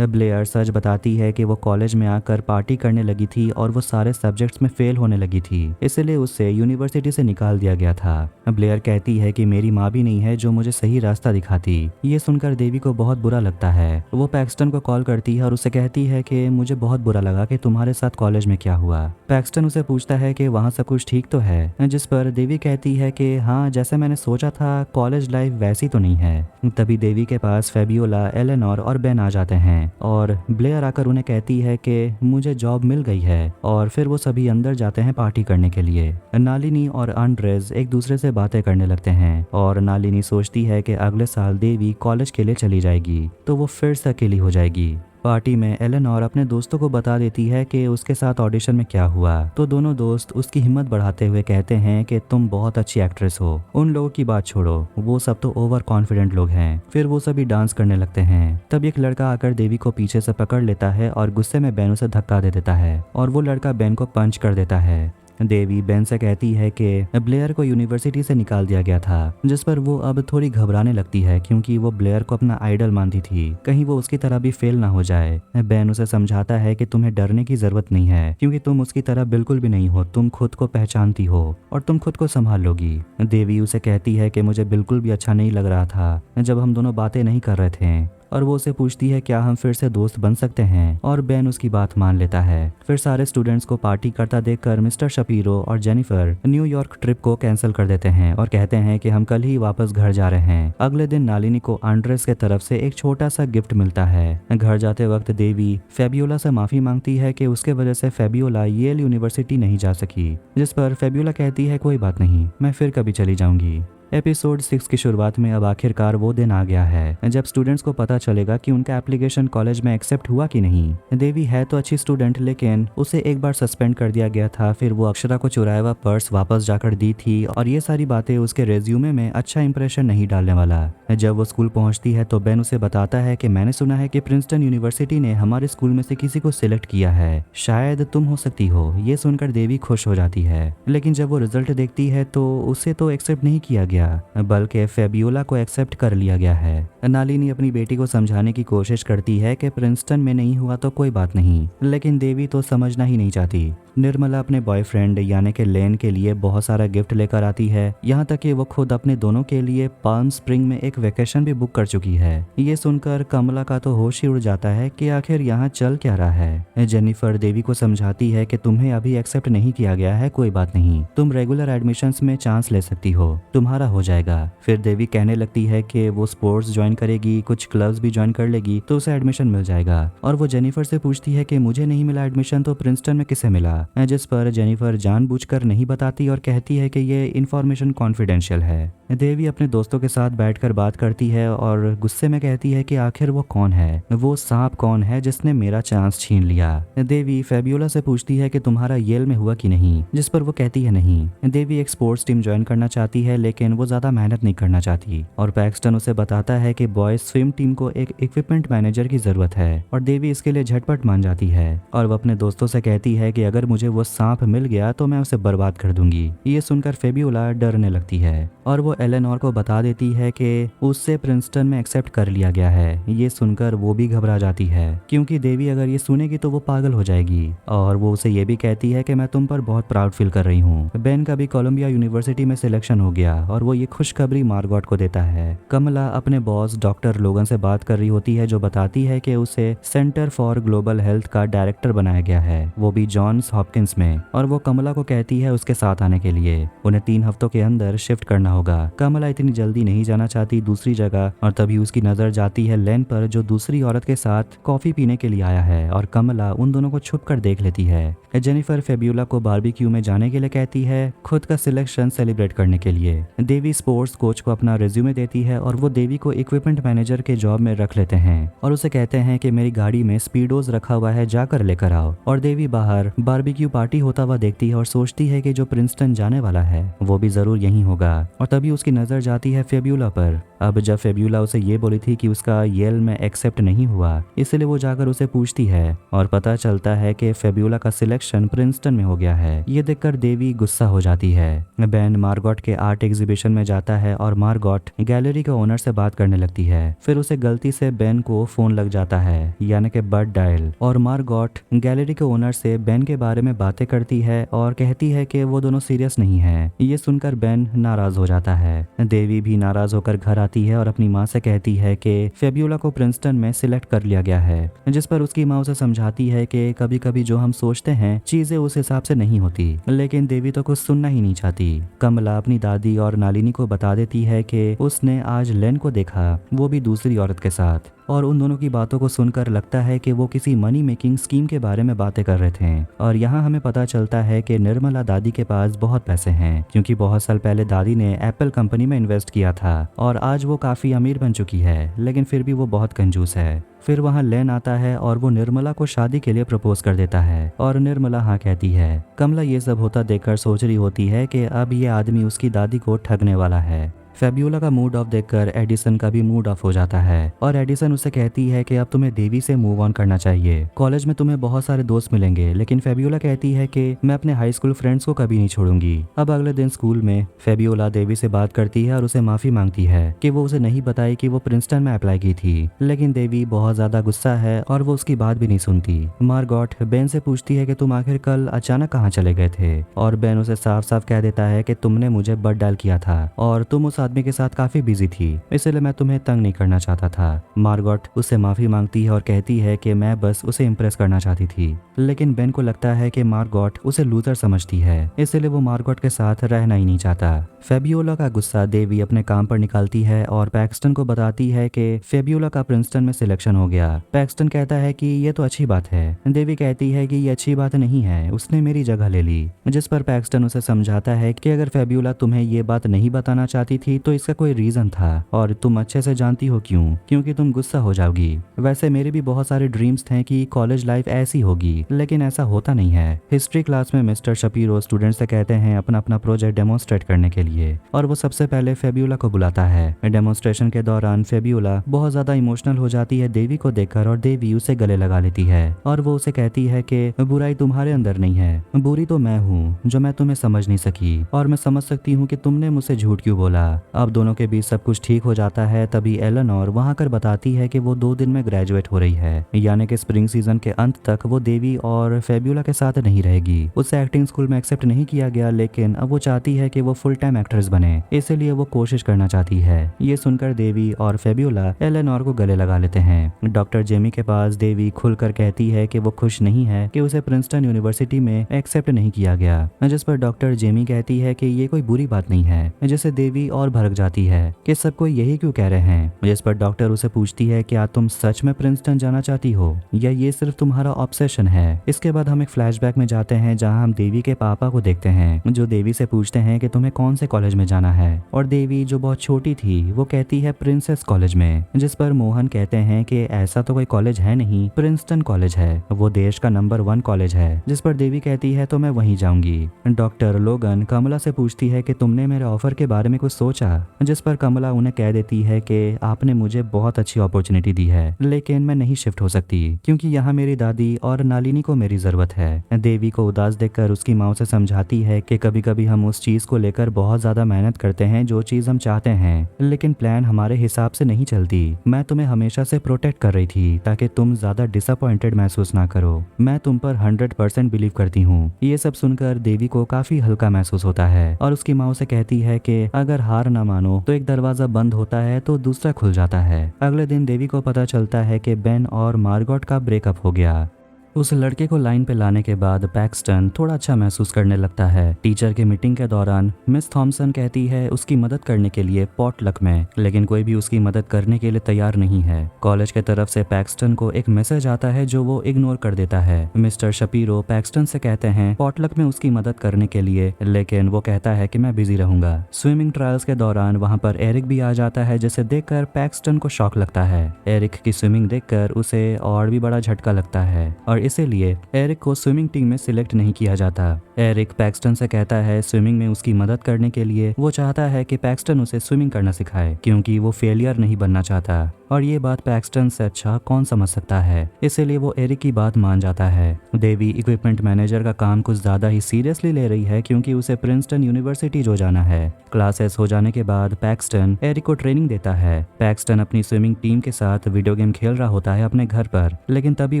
ब्लेयर सच बताती है कि वो कॉलेज में आकर पार्टी करने लगी थी और वो सारे सब्जेक्ट्स में फेल होने लगी थी, इसलिए उसे यूनिवर्सिटी से निकाल दिया गया था। ब्लेयर कहती है कि मेरी माँ भी नहीं है जो मुझे सही रास्ता दिखाती। ये सुनकर देवी को बहुत बुरा लगता है। वो पैक्सटन को कॉल करती है और उसे कहती है कि मुझे बहुत बुरा लगा कि तुम्हारे साथ कॉलेज में क्या हुआ। पैक्सटन उसे पूछता है कि वहाँ सब कुछ ठीक तो है, जिस पर देवी कहती है कि हाँ, जैसे मैंने सोचा था कॉलेज लाइफ वैसी तो नहीं है। तभी देवी के पास फेबियोला, एलेनोर और बेन आ जाते हैं और ब्लेयर आकर उन्हें कहती है कि मुझे जॉब मिल गई है और फिर वो सभी अंदर जाते हैं पार्टी करने के लिए। नालिनी और आंड्रेस एक दूसरे से बातें करने लगते हैं और नालिनी सोचती है कि अगले साल देवी कॉलेज के लिए चली जाएगी तो वो फिर से अकेली हो जाएगी। पार्टी में एलेनोर अपने दोस्तों को बता देती है कि उसके साथ ऑडिशन में क्या हुआ, तो दोनों दोस्त उसकी हिम्मत बढ़ाते हुए कहते हैं कि तुम बहुत अच्छी एक्ट्रेस हो। उन लोगों की बात छोड़ो, वो सब तो ओवर कॉन्फिडेंट लोग हैं। फिर वो सभी डांस करने लगते हैं। तब एक लड़का आकर देवी को पीछे से पकड़ लेता है और गुस्से में बेन उसे धक्का दे देता है और वो लड़का बेन को पंच कर देता है। देवी बेन से कहती है कि ब्लेयर को यूनिवर्सिटी से निकाल दिया गया था, जिस पर वो अब थोड़ी घबराने लगती है क्योंकि वो ब्लेयर को अपना आइडल मानती थी, कहीं वो उसकी तरह भी फेल ना हो जाए। बेन उसे समझाता है कि तुम्हें डरने की जरूरत नहीं है क्योंकि तुम उसकी तरह बिल्कुल भी नहीं हो, तुम खुद को पहचानती हो और तुम खुद को संभाल लोगी। देवी उसे कहती है कि मुझे बिल्कुल भी अच्छा नहीं लग रहा था जब हम दोनों बातें नहीं कर रहे थे, और वो उसे पूछती है क्या हम फिर से दोस्त बन सकते हैं, और बेन उसकी बात मान लेता है। फिर सारे स्टूडेंट्स को पार्टी करता देखकर मिस्टर शपीरो और जेनिफर न्यूयॉर्क ट्रिप को कैंसिल कर देते हैं और कहते हैं कि हम कल ही वापस घर जा रहे हैं। अगले दिन नालिनी को आंड्रेस के तरफ से एक छोटा सा गिफ्ट मिलता है। घर जाते वक्त देवी फेबियोला से माफी मांगती है कि उसके वजह से फेबियोला येल यूनिवर्सिटी नहीं जा सकी, जिस पर फेबियोला कहती है कोई बात नहीं, मैं फिर कभी चली जाऊंगी। एपिसोड 6 की शुरुआत में अब आखिरकार वो दिन आ गया है जब स्टूडेंट्स को पता चलेगा कि उनका एप्लीकेशन कॉलेज में एक्सेप्ट हुआ कि नहीं। देवी है तो अच्छी स्टूडेंट, लेकिन उसे एक बार सस्पेंड कर दिया गया था, फिर वो अक्षरा को चुराया हुआ पर्स वापस जाकर दी थी और ये सारी बातें उसके रेज्यूमे में अच्छा इंप्रेशन नहीं डालने वाला। जब वो स्कूल पहुंचती है तो बेन उसे बताता है कि मैंने सुना है कि प्रिंसटन यूनिवर्सिटी ने हमारे स्कूल में से किसी को सिलेक्ट किया है, शायद तुम हो सकती हो। ये सुनकर देवी खुश हो जाती है, लेकिन जब वो रिजल्ट देखती है तो उसे तो एक्सेप्ट नहीं किया गया बल्कि फेबियोला को एक्सेप्ट कर लिया गया है। नालिनी अपनी बेटी को समझाने की कोशिश करती है कि प्रिंसटन में नहीं हुआ तो कोई बात नहीं, लेकिन देवी तो समझना ही नहीं चाहती। निर्मला अपने बॉयफ्रेंड यानी कि लेन के लिए बहुत सारा गिफ्ट लेकर आती है, यहाँ तक कि वो खुद अपने दोनों के लिए पाल्म स्प्रिंग में एक वेकेशन भी बुक कर चुकी है। ये सुनकर कमला का तो होश ही उड़ जाता है कि आखिर यहाँ चल क्या रहा है। जेनिफर देवी को समझाती है कि तुम्हें अभी एक्सेप्ट नहीं किया गया है, कोई बात नहीं, तुम रेगुलर एडमिशंस में चांस ले सकती हो, तुम्हारा हो जाएगा। फिर देवी कहने लगती है कि वो स्पोर्ट्स ज्वाइन करेगी, कुछ क्लब्स भी ज्वाइन कर लेगी तो उसे एडमिशन मिल जाएगा। और वो जेनिफर से पूछती है कि मुझे नहीं मिला एडमिशन तो प्रिंसटन में किसे मिला, जिस पर जेनिफर जानबूझकर नहीं बताती और कहती है कि ये इन्फॉर्मेशन कॉन्फिडेंशियल है। देवी अपने दोस्तों के साथ बैठकर बात करती है और गुस्से में कहती है कि आखिर वो कौन है, वो सांप कौन है जिसने मेरा चांस छीन लिया। देवी फेबियोला से पूछती है कि तुम्हारा येल में हुआ कि नहीं, जिस पर वो कहती है नहीं। देवी एक स्पोर्ट्स टीम ज्वाइन करना चाहती है, लेकिन वो ज्यादा मेहनत नहीं करना चाहती और पैक्सटन उसे बताता है कि बॉयज स्विम टीम को एक इक्विपमेंट मैनेजर की जरूरत है और देवी इसके लिए झटपट मान जाती है और वो अपने दोस्तों से कहती है कि अगर मुझे वो सांप मिल गया तो मैं उसे बर्बाद कर दूंगी। ये सुनकर फेबियोला डरने लगती है और वो एलेनोर को बता देती है कि उससे प्रिंसटन में एक्सेप्ट कर लिया गया है। ये सुनकर वो भी घबरा जाती है क्योंकि देवी अगर ये सुनेगी तो वो पागल हो जाएगी और वो उसे ये भी कहती है कि मैं तुम पर बहुत प्राउड फील कर रही हूँ। बेन का भी कोलंबिया यूनिवर्सिटी में सिलेक्शन हो गया और वो ये खुशखबरी मार्गोट को देता है। कमला अपने बॉस डॉक्टर लोगन से बात कर रही होती है जो बताती है कि उसे सेंटर फॉर ग्लोबल हेल्थ का डायरेक्टर बनाया गया है, वो भी जॉन्स हॉपकिंस में, और वो कमला को कहती है उसके साथ आने के लिए। उन्हें 3 हफ्तों के अंदर शिफ्ट करना होगा। कमला इतनी जल्दी नहीं जाना चाहती दूसरी जगह और तभी उसकी नजर जाती है लेन पर जो दूसरी औरत के साथ कॉफी पीने के लिए आया है और कमला उन दोनों को छुप कर देख लेती है। जेनिफर फेबियोला को बारबेक्यू में जाने के लिए कहती है खुद का सिलेक्शन सेलिब्रेट करने के लिए। देवी स्पोर्ट्स कोच को अपना रिज्यूमे देती है और वो देवी को इक्विपमेंट मैनेजर के जॉब में रख लेते हैं और उसे कहते हैं कि मेरी गाड़ी में स्पीडोज रखा हुआ है, जाकर लेकर आओ। और देवी बाहर बारबेक्यू पार्टी होता हुआ देखती है और सोचती है कि जो प्रिंसटन जाने वाला है वो भी जरूर यहीं होगा। और तभी उसकी नजर जाती है फेबियोला पर। अब जब फेबियोला उसे ये बोली थी कि उसका येल में एक्सेप्ट नहीं हुआ, इसलिए वो जाकर उसे पूछती है और पता चलता है कि फेबियोला का सिलेक्शन प्रिंसटन में हो गया है। ये देखकर देवी गुस्सा हो जाती है। बेन मार्गोट के आर्ट एग्जीबिशन में जाता है और मार्गोट गैलरी के ओनर से बात करने लगती है। फिर उसे गलती से बेन को फोन लग जाता है, यानी कि बर्ड डायल, और मार्गोट गैलरी के ओनर से बेन के बारे में बातें करती है और कहती है कि वो दोनों सीरियस नहीं है। ये सुनकर बेन नाराज हो जाता है। देवी भी नाराज होकर घर आती है और अपनी माँ से कहती है कि फेबियोला को प्रिंसटन में सिलेक्ट कर लिया गया है, जिस पर उसकी माँ उसे समझाती है कि कभी कभी जो हम सोचते हैं चीजें उस हिसाब से नहीं होती, लेकिन देवी तो कुछ सुनना ही नहीं चाहती। कमला अपनी दादी और नालिनी को बता देती है कि उसने आज लेन को देखा, वो भी दूसरी औरत के साथ, और उन दोनों की बातों को सुनकर लगता है कि वो किसी मनी मेकिंग स्कीम के बारे में बातें कर रहे थे। और यहाँ हमें पता चलता है कि निर्मला दादी के पास बहुत पैसे हैं क्योंकि बहुत साल पहले दादी ने एप्पल कंपनी में इन्वेस्ट किया था और आज वो काफी अमीर बन चुकी है, लेकिन फिर भी वो बहुत कंजूस है। फिर वहाँ लेन आता है और वो निर्मला को शादी के लिए प्रपोज कर देता है और निर्मला हाँ कहती है। कमला ये सब होता देखकर सोच रही होती है कि अब ये आदमी उसकी दादी को ठगने वाला है। फेबियोला का मूड ऑफ देखकर एडिसन का भी मूड ऑफ हो जाता है और एडिसन उसे कहती है कि अब तुम्हें देवी से मूव ऑन करना चाहिए। कॉलेज में तुम्हें बहुत सारे दोस्त मिलेंगे, लेकिन फेबियोला कहती है कि मैं अपने हाई स्कूल फ्रेंड्स को कभी नहीं छोड़ूंगी। अब अगले दिन स्कूल में फेबियोला देवी से बात करती है और उसे माफी मांगती है कि वो उसे नहीं बताई कि वो प्रिंसटन में अप्लाई की थी, लेकिन देवी बहुत ज्यादा गुस्सा है और वो उसकी बात भी नहीं सुनती। मार्गोट बेन से पूछती है कि तुम आखिर कल अचानक कहाँ चले गए थे, और बेन उसे साफ साफ कह देता है कि तुमने मुझे बर्ड डायल किया था और तुम उस आदमी के साथ काफी बिजी थी, इसलिए मैं तुम्हें तंग नहीं करना चाहता था। मार्गोट उससे माफी मांगती है और कहती है कि मैं बस उसे इम्प्रेस करना चाहती थी, लेकिन बेन को लगता है कि मार्गोट उसे लूजर समझती है, इसलिए वो मार्गोट के साथ रहना ही नहीं चाहता। फेबियोला का गुस्सा देवी अपने काम पर निकालती है और पैक्सटन को बताती है कि फेबियोला का प्रिंसटन में सिलेक्शन हो गया। पैक्सटन कहता है कि ये तो अच्छी बात है। देवी कहती है कि ये अच्छी बात नहीं है, उसने मेरी जगह ले ली, जिस पर पैक्सटन उसे समझाता है कि अगर फेबियोला तुम्हें ये बात नहीं बताना चाहती थी तो इसका कोई रीजन था और तुम अच्छे से जानती हो क्यों, क्योंकि तुम गुस्सा हो जाओगी। वैसे मेरे भी बहुत सारे ड्रीम्स थे कि कॉलेज लाइफ ऐसी होगी, लेकिन ऐसा होता नहीं है। हिस्ट्री क्लास में मिस्टर शपीरो स्टूडेंट्स से कहते हैं अपना अपना प्रोजेक्ट डेमोन्स्ट्रेट करने के लिए, और वो सबसे पहले फेबियोला को बुलाता है। डेमोन्स्ट्रेशन के दौरान फेबियोला बहुत ज्यादा इमोशनल हो जाती है देवी को देखकर और देवी उसे गले लगा लेती है और वो उसे कहती है कि बुराई तुम्हारे अंदर नहीं है, बुरी तो मैं हूँ जो मैं तुम्हें समझ नहीं सकी, और मैं समझ सकती हूँ कि तुमने मुझसे झूठ क्यों बोला। अब दोनों के बीच सब कुछ ठीक हो जाता है। तभी एलेनोर वहां कर बताती है कि वो 2 दिन में ग्रेजुएट हो रही है, यानी कि स्प्रिंग सीजन के अंत तक वो देवी और फेबियोला के साथ नहीं रहेगी। उसे एक्टिंग स्कूल में एक्सेप्ट नहीं किया गया, लेकिन अब वो चाहती है कि वो फुल टाइम एक्ट्रेस बने, इसलिए वो कोशिश करना चाहती है। ये सुनकर देवी और फेबियोला एलेनोर को गले लगा लेते हैं। डॉक्टर जेमी के पास देवी खुलकर कहती है कि वो खुश नहीं है कि उसे प्रिंसटन यूनिवर्सिटी में एक्सेप्ट नहीं किया गया, जिस पर डॉक्टर जेमी कहती है कि ये कोई बुरी बात नहीं है, जिससे देवी और भड़क जाती है कि सब कोई यही क्यों कह रहे हैं। जिस पर डॉक्टर उसे पूछती है क्या तुम सच में प्रिंसटन जाना चाहती हो या ये सिर्फ तुम्हारा ऑब्सेशन है। इसके बाद हम एक फ्लैशबैक में जाते हैं जहां हम देवी के पापा को देखते हैं जो देवी से पूछते हैं कि तुम्हें कौन से कॉलेज में जाना है, और देवी जो बहुत छोटी थी वो कहती है प्रिंसेस कॉलेज में, जिस पर मोहन कहते हैं कि ऐसा तो कोई कॉलेज है नहीं, प्रिंसटन कॉलेज है, वो देश का नंबर 1 कॉलेज है। जिस पर देवी कहती है तो मैं वहीं जाऊंगी। डॉक्टर लोगन कमला से पूछती है कि तुमने मेरे ऑफर के बारे में कुछ सोचा पूछा, जिस पर कमला उन्हें कह देती है कि आपने मुझे बहुत अच्छी अपॉर्चुनिटी दी है, लेकिन मैं नहीं शिफ्ट हो सकती क्योंकि यहाँ मेरी दादी और नालिनी को मेरी जरूरत है। देवी को उदास देखकर उसकी माँ उसे समझाती है कि कभी कभी हम उस चीज को लेकर बहुत ज्यादा मेहनत करते हैं जो चीज हम चाहते हैं, लेकिन प्लान हमारे हिसाब से नहीं चलती। मैं तुम्हें हमेशा से प्रोटेक्ट कर रही थी ताकि तुम ज्यादा डिसअपॉइंटेड महसूस ना करो। मैं तुम पर 100% बिलीव करती हूँ। ये सब सुनकर देवी को काफी हल्का महसूस होता है और उसकी माँ उसे कहती है कि अगर हार ना मानो तो एक दरवाजा बंद होता है तो दूसरा खुल जाता है। अगले दिन देवी को पता चलता है कि बेन और मार्गोट का ब्रेकअप हो गया। उस लड़के को लाइन पे लाने के बाद पैक्सटन थोड़ा अच्छा महसूस करने लगता है। टीचर की मीटिंग के दौरान मिस थॉमसन कहती है उसकी मदद करने के लिए पॉटलक में, लेकिन कोई भी उसकी मदद करने के लिए तैयार नहीं है। कॉलेज के तरफ से पैक्सटन को एक मैसेज आता है जो वो इग्नोर कर देता है। मिस्टर शपीरो पैक्सटन से कहते हैं पॉटलक में उसकी मदद करने के लिए, लेकिन वो कहता है कि मैं बिजी रहूंगा। स्विमिंग ट्रायल्स के दौरान वहाँ पर एरिक भी आ जाता है, जिसे देखकर पैक्सटन को शॉक लगता है। एरिक की स्विमिंग देखकर उसे और भी बड़ा झटका लगता है और इसीलिए एरिक को स्विमिंग टीम में सिलेक्ट नहीं किया जाता। एरिक पैक्सटन से कहता है स्विमिंग में उसकी मदद करने के लिए। वो चाहता है कि पैक्सटन उसे स्विमिंग करना सिखाए क्योंकि वो फेलियर नहीं बनना चाहता, और ये बात पैक्सटन से अच्छा कौन समझ सकता है। इसीलिए वो एरिक की बात मान जाता है। देवी इक्विपमेंट मैनेजर का काम कुछ ज्यादा ही सीरियसली ले रही है क्योंकि उसे प्रिंसटन यूनिवर्सिटी जो जाना है। क्लासेस हो जाने के बाद पैक्सटन एरिक को ट्रेनिंग देता है। पैक्सटन अपनी स्विमिंग टीम के साथ वीडियो गेम खेल रहा होता है अपने घर पर, लेकिन तभी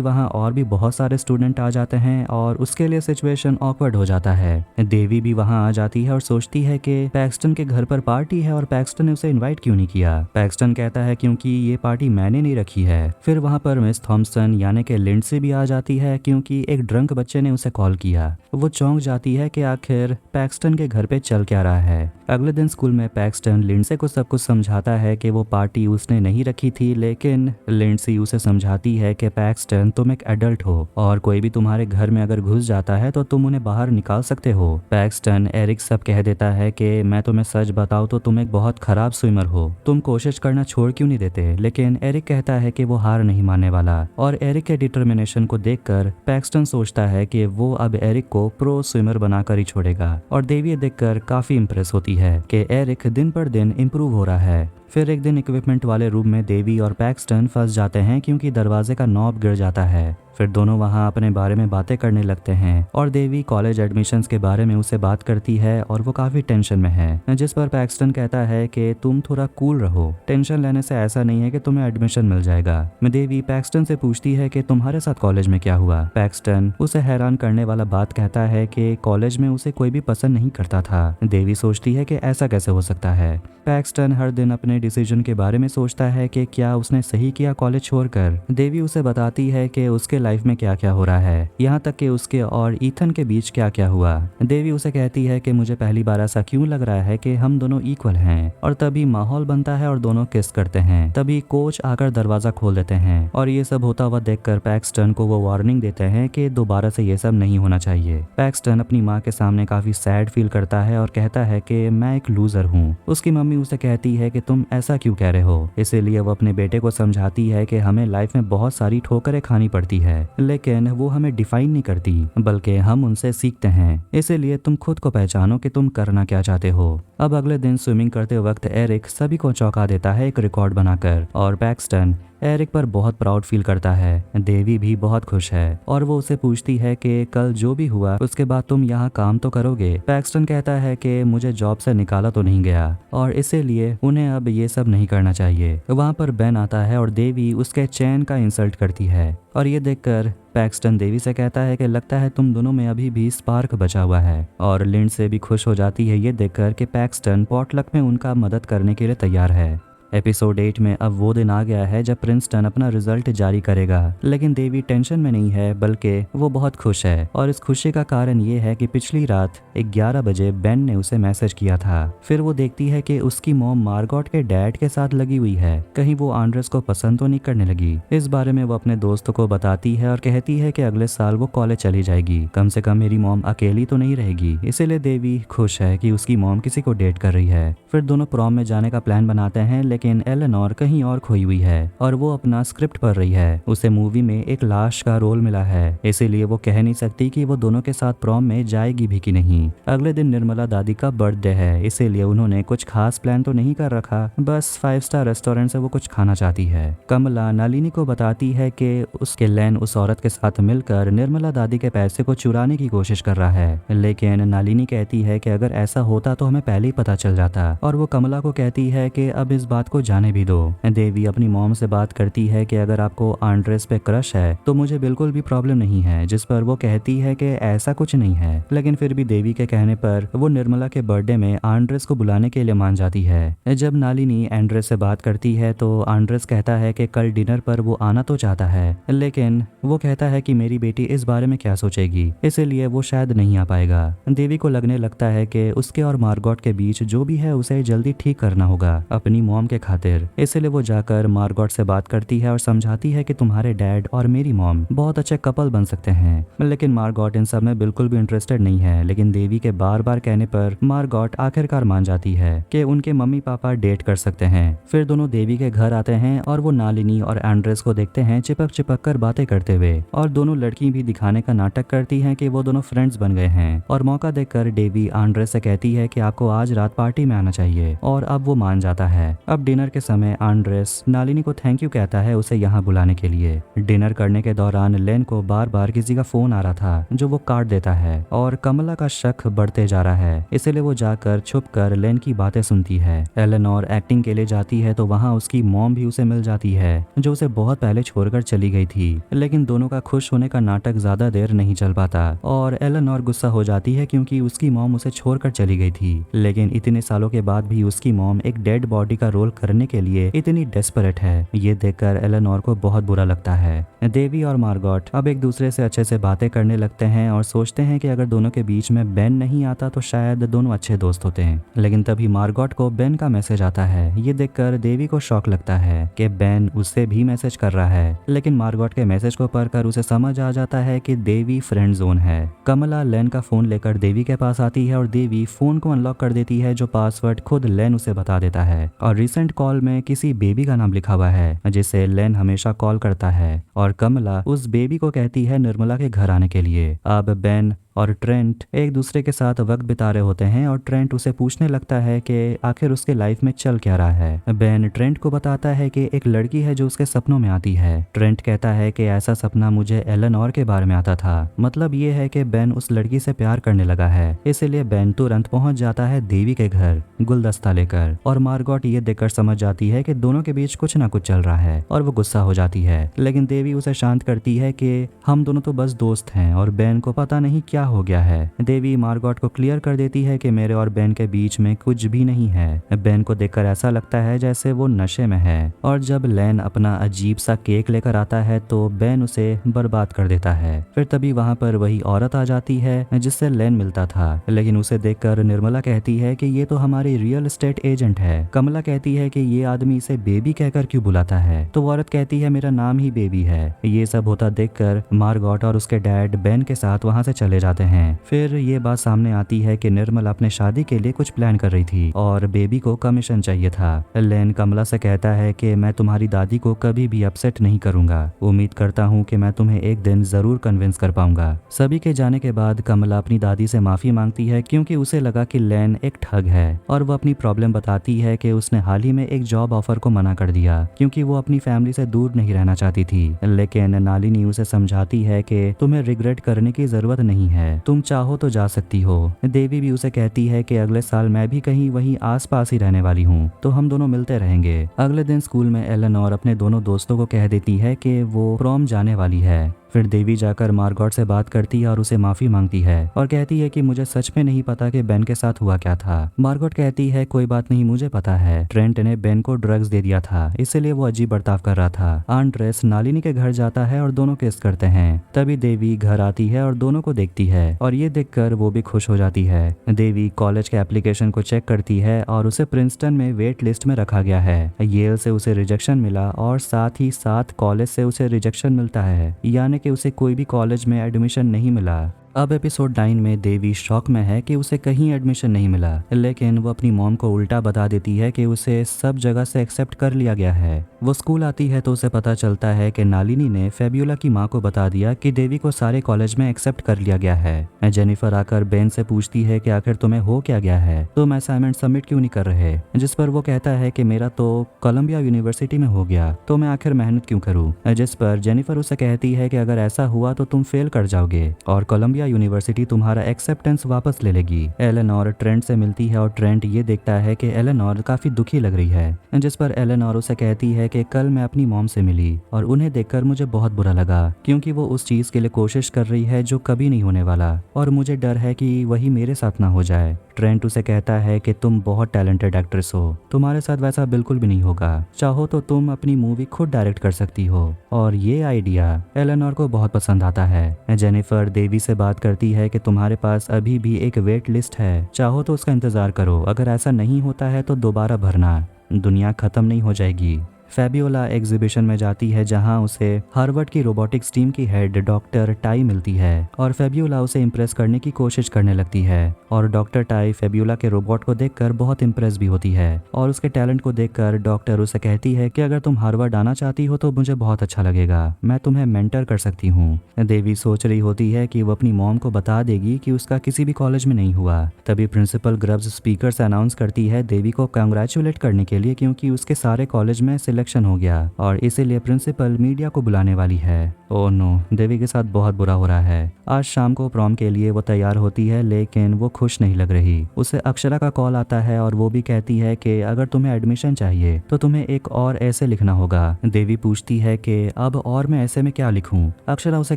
वहाँ और भी बहुत सारे स्टूडेंट आ जाते हैं और उसके लिए सिचुएशन ऑकवर्ड हो जाता है। देवी भी वहाँ आ जाती है और सोचती है कि पैक्सटन के घर पर पार्टी है और पैक्सटन ने उसे इन्वाइट क्यों नहीं किया। पैक्सटन कहता है क्योंकि ये पार्टी मैंने नहीं रखी है। फिर वहाँ पर मिस थॉमसन यानी कि लिंडसे भी आ जाती है क्योंकि एक ड्रंक बच्चे ने उसे कॉल किया। वो चौंक जाती है कि आखिर पैक्सटन के घर पे चल क्या रहा है। अगले दिन स्कूल में पैक्सटन लिंडसे को सब कुछ समझाता है कि वो पार्टी उसने नहीं रखी थी, लेकिन लिंडसे उसे समझाती है कि पैक्सटन तुम एक एडल्ट हो और कोई भी तुम्हारे घर में अगर घुस जाता है तो तुम उन्हें बाहर निकाल सकते हो। पैक्सटन एरिक सब कह देता है कि मैं तुम्हें सच बताऊं तो तुम एक बहुत खराब स्विमर हो, तुम कोशिश करना छोड़ क्यों नहीं देते। लेकिन एरिक कहता है कि वो हार नहीं मानने वाला, और एरिक के डिटर्मिनेशन को देखकर पैक्सटन सोचता है कि वो अब एरिक को प्रो स्विमर बनाकर ही छोड़ेगा। और देवी देखकर काफी इंप्रेस होती है कि एरिक दिन पर दिन इम्प्रूव हो रहा है। फिर एक दिन इक्विपमेंट वाले रूम में देवी और पैक्सटन फंस जाते हैं क्योंकि दरवाजे का नॉब गिर जाता है। फिर दोनों वहाँ अपने बारे में बातें करने लगते हैं और देवी कॉलेज एडमिशन्स के बारे में उससे बात करती है और वो काफी टेंशन में है, जिस पर पैक्सटन कहता है कि तुम थोड़ा कूल रहो, टेंशन लेने से ऐसा नहीं है कि तुम्हें एडमिशन मिल जाएगा। देवी पैक्सटन से पूछती है कि तुम्हारे साथ कॉलेज में क्या हुआ। पैक्सटन उसे हैरान करने वाला बात कहता है कि कॉलेज में उसे कोई भी पसंद नहीं करता था। देवी सोचती है कि ऐसा कैसे हो सकता है। पैक्सटन हर दिन अपने डिसीजन के बारे में सोचता है कि क्या उसने सही किया कॉलेज छोड़कर। देवी उसे बताती है कि उसके लाइफ में क्या क्या हो रहा है, यहाँ तक कि उसके और ईथन के बीच क्या क्या हुआ। देवी उसे कहती है कि मुझे पहली बार ऐसा क्यों लग रहा है कि हम दोनों इक्वल हैं, और तभी माहौल बनता है और दोनों किस करते हैं। तभी कोच आकर दरवाजा खोल देते हैं और ये सब होता हुआ देखकर पैक्सटन को वो वार्निंग देते हैं कि दोबारा से ये सब नहीं होना चाहिए। पैक्सटन अपनी माँ के सामने काफी सैड फील करता है और कहता है कि मैं एक लूजर हूँ। उसकी मम्मी उसे कहती है कि तुम ऐसा क्यों कह रहे हो। इसीलिए वो अपने बेटे को समझाती है कि हमें लाइफ में बहुत सारी ठोकरें खानी पड़ती है, लेकिन वो हमें डिफाइन नहीं करती बल्कि हम उनसे सीखते हैं। इसीलिए तुम खुद को पहचानो कि तुम करना क्या चाहते हो। अब अगले दिन स्विमिंग करते वक्त एरिक सभी को चौंका देता है एक रिकॉर्ड बनाकर, और पैक्सटन एरिक पर बहुत प्राउड फील करता है। देवी भी बहुत खुश है और वो उसे पूछती है कि कल जो भी हुआ उसके बाद तुम यहाँ काम तो करोगे। पैक्सटन कहता है कि मुझे जॉब से निकाला तो नहीं गया और इसीलिए उन्हें अब ये सब नहीं करना चाहिए। वहाँ पर बेन आता है और देवी उसके चैन का इंसल्ट करती है, और ये देखकर पैक्सटन देवी से कहता है कि लगता है तुम दोनों में अभी भी स्पार्क बचा हुआ है, और लिंडसे भी खुश हो जाती है ये देखकर कि पैक्सटन पॉटलक में उनका मदद करने के लिए तैयार है। एपिसोड 8 में अब वो दिन आ गया है जब प्रिंसटन अपना रिजल्ट जारी करेगा, लेकिन देवी टेंशन में नहीं है बल्कि वो बहुत खुश है, और इस खुशी का कारण ये है कि पिछली रात 11 बजे बेन ने उसे मैसेज किया था। फिर वो देखती है कि उसकी मॉम मार्गोट के डैड के साथ लगी हुई है, कहीं वो आंड्रेस को पसंद तो नहीं करने लगी। इस बारे में वो अपने दोस्तों को बताती है और कहती है कि अगले साल वो कॉलेज चली जाएगी, कम से कम मेरी मॉम अकेली तो नहीं रहेगी। इसीलिए देवी खुश है कि उसकी मॉम किसी को डेट कर रही है। फिर दोनों प्रॉम में जाने का प्लान बनाते हैं, लेकिन लेकिन एलेनोर कहीं और खोई हुई है और वो अपना स्क्रिप्ट पढ़ रही है। उसे मूवी में एक लाश का रोल मिला है, इसीलिए वो कह नहीं सकती कि वो दोनों के साथ प्रॉम में जाएगी भी कि नहीं। अगले दिन निर्मला दादी का बर्थडे है, इसीलिए उन्होंने कुछ खास प्लान तो नहीं कर रखा, बस 5 स्टार रेस्टोरेंट से वो कुछ खाना चाहती है। कमला नालिनी को बताती है कि उसके लेन उस औरत के साथ मिलकर निर्मला दादी के पैसे को चुराने की कोशिश कर रहा है, लेकिन नालिनी कहती है कि अगर ऐसा होता तो हमें पहले ही पता चल जाता, और वो कमला को कहती है कि अब इस बात को जाने भी दो। देवी अपनी मॉम से बात करती है कि अगर आपको आंड्रेस पे क्रश है तो मुझे बिल्कुल भी प्रॉब्लम नहीं है, जिस पर वो कहती है कि ऐसा कुछ नहीं है, लेकिन फिर भी देवी के कहने पर वो निर्मला के बर्थडे में आंड्रेस को बुलाने के लिए मान जाती है। जब नालिनी एंड्रेस से बात करती है तो आंड्रेस कहता है कि कल डिनर पर वो आना तो चाहता है, लेकिन वो कहता है कि मेरी बेटी इस बारे में क्या सोचेगी, इसीलिए वो शायद नहीं आ पाएगा। देवी को लगने लगता है कि उसके और मार्गोट के बीच जो भी है उसे जल्दी ठीक करना होगा अपनी मॉम के खातिर, इसलिए वो जाकर मार्गोट से बात करती है और समझाती है कि तुम्हारे डैड और मेरी मॉम बहुत अच्छे कपल बन सकते हैं। लेकिन मार्गोट इन सब में बिल्कुल भी इंटरेस्टेड नहीं है, लेकिन देवी के बार बार कहने पर मार्गोट आखिरकार मान जाती है कि उनके मम्मी पापा डेट कर सकते हैं। फिर दोनों देवी के घर आते हैं और वो नालिनी और एंड्रेस को देखते हैं चिपक चिपक कर बातें करते हुए, और दोनों लड़की भी दिखाने का नाटक करती हैं कि वो दोनों फ्रेंड्स बन गए हैं। और मौका देखकर देवी एंड्रेस से कहती है कि आपको आज रात पार्टी में आना चाहिए, और अब वो मान जाता है। अब डिनर के समय एंड्रेस नालिनी को थैंक यू कहता है उसे यहाँ बुलाने के लिए। डिनर करने के दौरान लेन को बार बार किसी का फोन आ रहा था जो वो काट देता है, और कमला का शक बढ़ते जा रहा है, इसलिए वो जाकर छुप कर लेन की बातें सुनती है। एलेनोर एक्टिंग के लिए जाती है तो वहाँ उसकी मॉम भी उसे मिल जाती है जो उसे बहुत पहले छोड़कर चली गई थी, लेकिन दोनों का खुश होने का नाटक ज्यादा देर नहीं चल पाता और एलेनोर गुस्सा हो जाती है क्योंकि उसकी मॉम उसे छोड़कर चली गई थी, लेकिन इतने सालों के बाद भी उसकी मॉम एक डेड बॉडी का रोल करने के लिए इतनी डेस्परेट है। ये देखकर एलेनोर को बहुत बुरा लगता है। देवी और मार्गोट अब एक दूसरे से अच्छे से बातें करने लगते हैं और सोचते हैं कि अगर दोनों के बीच में बेन नहीं आता तो शायद दोनों अच्छे दोस्त होते हैं। लेकिन तभी मार्गोट को बेन का मैसेज आता है। ये देखकर देवी को शॉक लगता है कि बेन उससे भी मैसेज कर रहा है, लेकिन मार्गोट के मैसेज को पढ़कर उसे समझ आ जाता है कि देवी फ्रेंड जोन है। कमला लेन का फोन लेकर देवी के पास आती है और देवी फोन को अनलॉक कर देती है, जो पासवर्ड खुद लेन उसे बता देता है, और रिसेंट कॉल में किसी बेबी का नाम लिखा हुआ है जिसे लेन हमेशा कॉल करता है, और कमला उस बेबी को कहती है निर्मला के घर आने के लिए। अब बेन और ट्रेंट एक दूसरे के साथ वक्त बिता रहे होते हैं और ट्रेंट उसे पूछने लगता है कि आखिर उसके लाइफ में चल क्या रहा है। बेन ट्रेंट को बताता है कि एक लड़की है जो उसके सपनों में आती है। ट्रेंट कहता है कि ऐसा सपना मुझे एलेनोर के बारे में आता था, मतलब ये है कि बेन उस लड़की से प्यार करने लगा है, इसीलिए बेन तुरंत पहुंच जाता है देवी के घर गुलदस्ता लेकर, और मार्गोट ये देखकर समझ जाती है कि दोनों के बीच कुछ ना कुछ चल रहा है और वो गुस्सा हो जाती है, लेकिन देवी उसे शांत करती है कि हम दोनों तो बस दोस्त हैं और बेन को पता नहीं क्या हो गया है। देवी मार्गोट को क्लियर कर देती है कि मेरे और बेन के बीच में कुछ भी नहीं है। बेन को देखकर ऐसा लगता है जैसे वो नशे में है, और जब लेन अपना अजीब सा केक लेकर आता है तो बेन उसे बर्बाद कर देता है। फिर तभी वहाँ पर वही औरत आ जाती है जिससे लेन मिलता था, लेकिन उसे देखकर निर्मला कहती है कि ये तो हमारी रियल एस्टेट एजेंट है। कमला कहती है कि ये आदमी इसे बेबी कहकर क्यों बुलाता है, तो वो औरत कहती है मेरा नाम ही बेबी है। ये सब होता देखकर मार्गोट और उसके डैड बेन के साथ वहाँ से चले जाते हैं। फिर ये बात सामने आती है कि निर्मला अपने शादी के लिए कुछ प्लान कर रही थी और बेबी को कमीशन चाहिए था। लेन कमला से कहता है कि मैं तुम्हारी दादी को कभी भी अपसेट नहीं करूंगा, उम्मीद करता हूँ कि मैं तुम्हें एक दिन जरूर कन्विंस कर पाऊंगा। सभी के जाने के बाद कमला अपनी दादी से माफी मांगती है क्योंकि उसे लगा कि लेन एक ठग है, और वो अपनी प्रॉब्लम बताती है कि उसने हाल ही में एक जॉब ऑफर को मना कर दिया क्योंकि वो अपनी फैमिली से दूर नहीं रहना चाहती थी। लेकिन नालिनी उसे समझाती है कि तुम्हें रिग्रेट करने की जरूरत नहीं है, तुम चाहो तो जा सकती हो। देवी भी उसे कहती है कि अगले साल मैं भी कहीं वहीं आसपास ही रहने वाली हूँ, तो हम दोनों मिलते रहेंगे। अगले दिन स्कूल में एलेनोर अपने दोनों दोस्तों को कह देती है कि वो प्रॉम जाने वाली है। फिर देवी जाकर मार्गोट से बात करती है और उसे माफी मांगती है और कहती है कि मुझे सच में नहीं पता कि बेन के साथ हुआ क्या था। मार्गोट कहती है कोई बात नहीं, मुझे पता है, ट्रेंट ने बेन को ड्रग्स दे दिया था, इसलिए वो अजीब बर्ताव कर रहा था। आंड्रेस नालिनी के घर जाता है और दोनों किस करते हैं। तभी देवी घर आती है और दोनों को देखती है और ये देखकर वो भी खुश हो जाती है। देवी कॉलेज के एप्लीकेशन को चेक करती है और उसे प्रिंसटन में वेट लिस्ट में रखा गया है। येल से उसे रिजेक्शन मिला और साथ ही साथ कॉलेज से उसे रिजेक्शन मिलता है, यानी कि उसे कोई भी कॉलेज में एडमिशन नहीं मिला। अब एपिसोड 9 में देवी शॉक में है कि उसे कहीं एडमिशन नहीं मिला, लेकिन वो अपनी मॉम को उल्टा बता देती है कि उसे सब जगह से एक्सेप्ट कर लिया गया है। वो स्कूल आती है तो उसे पता चलता है कि नालिनी ने फेब्यूला की माँ को बता दिया कि देवी को सारे कॉलेज में एक्सेप्ट कर लिया गया है। जेनिफर आकर बेन से पूछती है कि आखिर तुम्हें हो क्या गया है, तुम असाइनमेंट सबमिट क्यों नहीं कर रहे, जिस पर वो कहता है कि मेरा तो कोलंबिया यूनिवर्सिटी में हो गया, तो मैं आखिर मेहनत क्यों करूं। जिस पर जेनिफर उसे कहती है कि अगर ऐसा हुआ तो तुम फेल कर जाओगे और कोलंबिया यूनिवर्सिटी तुम्हारा एक्सेप्टेंस वापस ले लेगी। एलेनोर ट्रेंट से मिलती है और ट्रेंट ये देखता है कि एलेनोर काफी दुखी लग रही है, जिस पर एलेनोर उसे कहती है कि कल मैं अपनी मॉम से मिली और उन्हें देखकर मुझे बहुत बुरा लगा, क्योंकि वो उस चीज के लिए कोशिश कर रही है जो कभी नहीं होने वाला और मुझे डर है कि वही मेरे साथ ना हो जाए। ट्रेंट उसे कहता है कि तुम बहुत टैलेंटेड एक्ट्रेस हो, तुम्हारे साथ वैसा बिल्कुल भी नहीं होगा, चाहो तो तुम अपनी मूवी खुद डायरेक्ट कर सकती हो। और ये आइडिया एलेनोर को बहुत पसंद आता है। जेनिफर देवी से बात करती है कि तुम्हारे पास अभी भी एक वेट लिस्ट है, चाहो तो उसका इंतजार करो, अगर ऐसा नहीं होता है तो दोबारा भरना, दुनिया खत्म नहीं हो जाएगी। फेबियोला एग्जीबिशन में जाती है जहां उसे हार्वर्ड की रोबोटिक्स टीम की हेड डॉक्टर टाई मिलती है और फेबियोला उसे इम्प्रेस करने की कोशिश करने लगती है और डॉक्टर टाई फेबियोला के रोबोट को देखकर बहुत इम्प्रेस भी होती है और उसके टैलेंट को देखकर डॉक्टर उसे कहती है कि अगर तुम हार्वर्ड आना चाहती हो तो मुझे बहुत अच्छा लगेगा, मैं तुम्हें मेंटर कर सकती हूँ। देवी सोच रही होती है कि वो अपनी मॉम को बता देगी कि उसका किसी भी कॉलेज में नहीं हुआ। तभी प्रिंसिपल ग्रब्स स्पीकर से अनाउंस करती है देवी को कांग्रेचुलेट करने के लिए, क्योंकि उसके सारे कॉलेज में सिलेक्शन हो गया और इसीलिए प्रिंसिपल मीडिया को बुलाने वाली है। ओह नो, देवी के साथ बहुत बुरा हो रहा है। आज शाम को प्रॉम के लिए वो तैयार होती है, लेकिन वो खुश नहीं लग रही। उसे अक्षरा का कॉल आता है और वो भी कहती है कि अगर तुम्हें एडमिशन चाहिए तो तुम्हें एक और ऐसे लिखना होगा। देवी पूछती है कि अब और मैं ऐसे में क्या लिखूं। अक्षरा उसे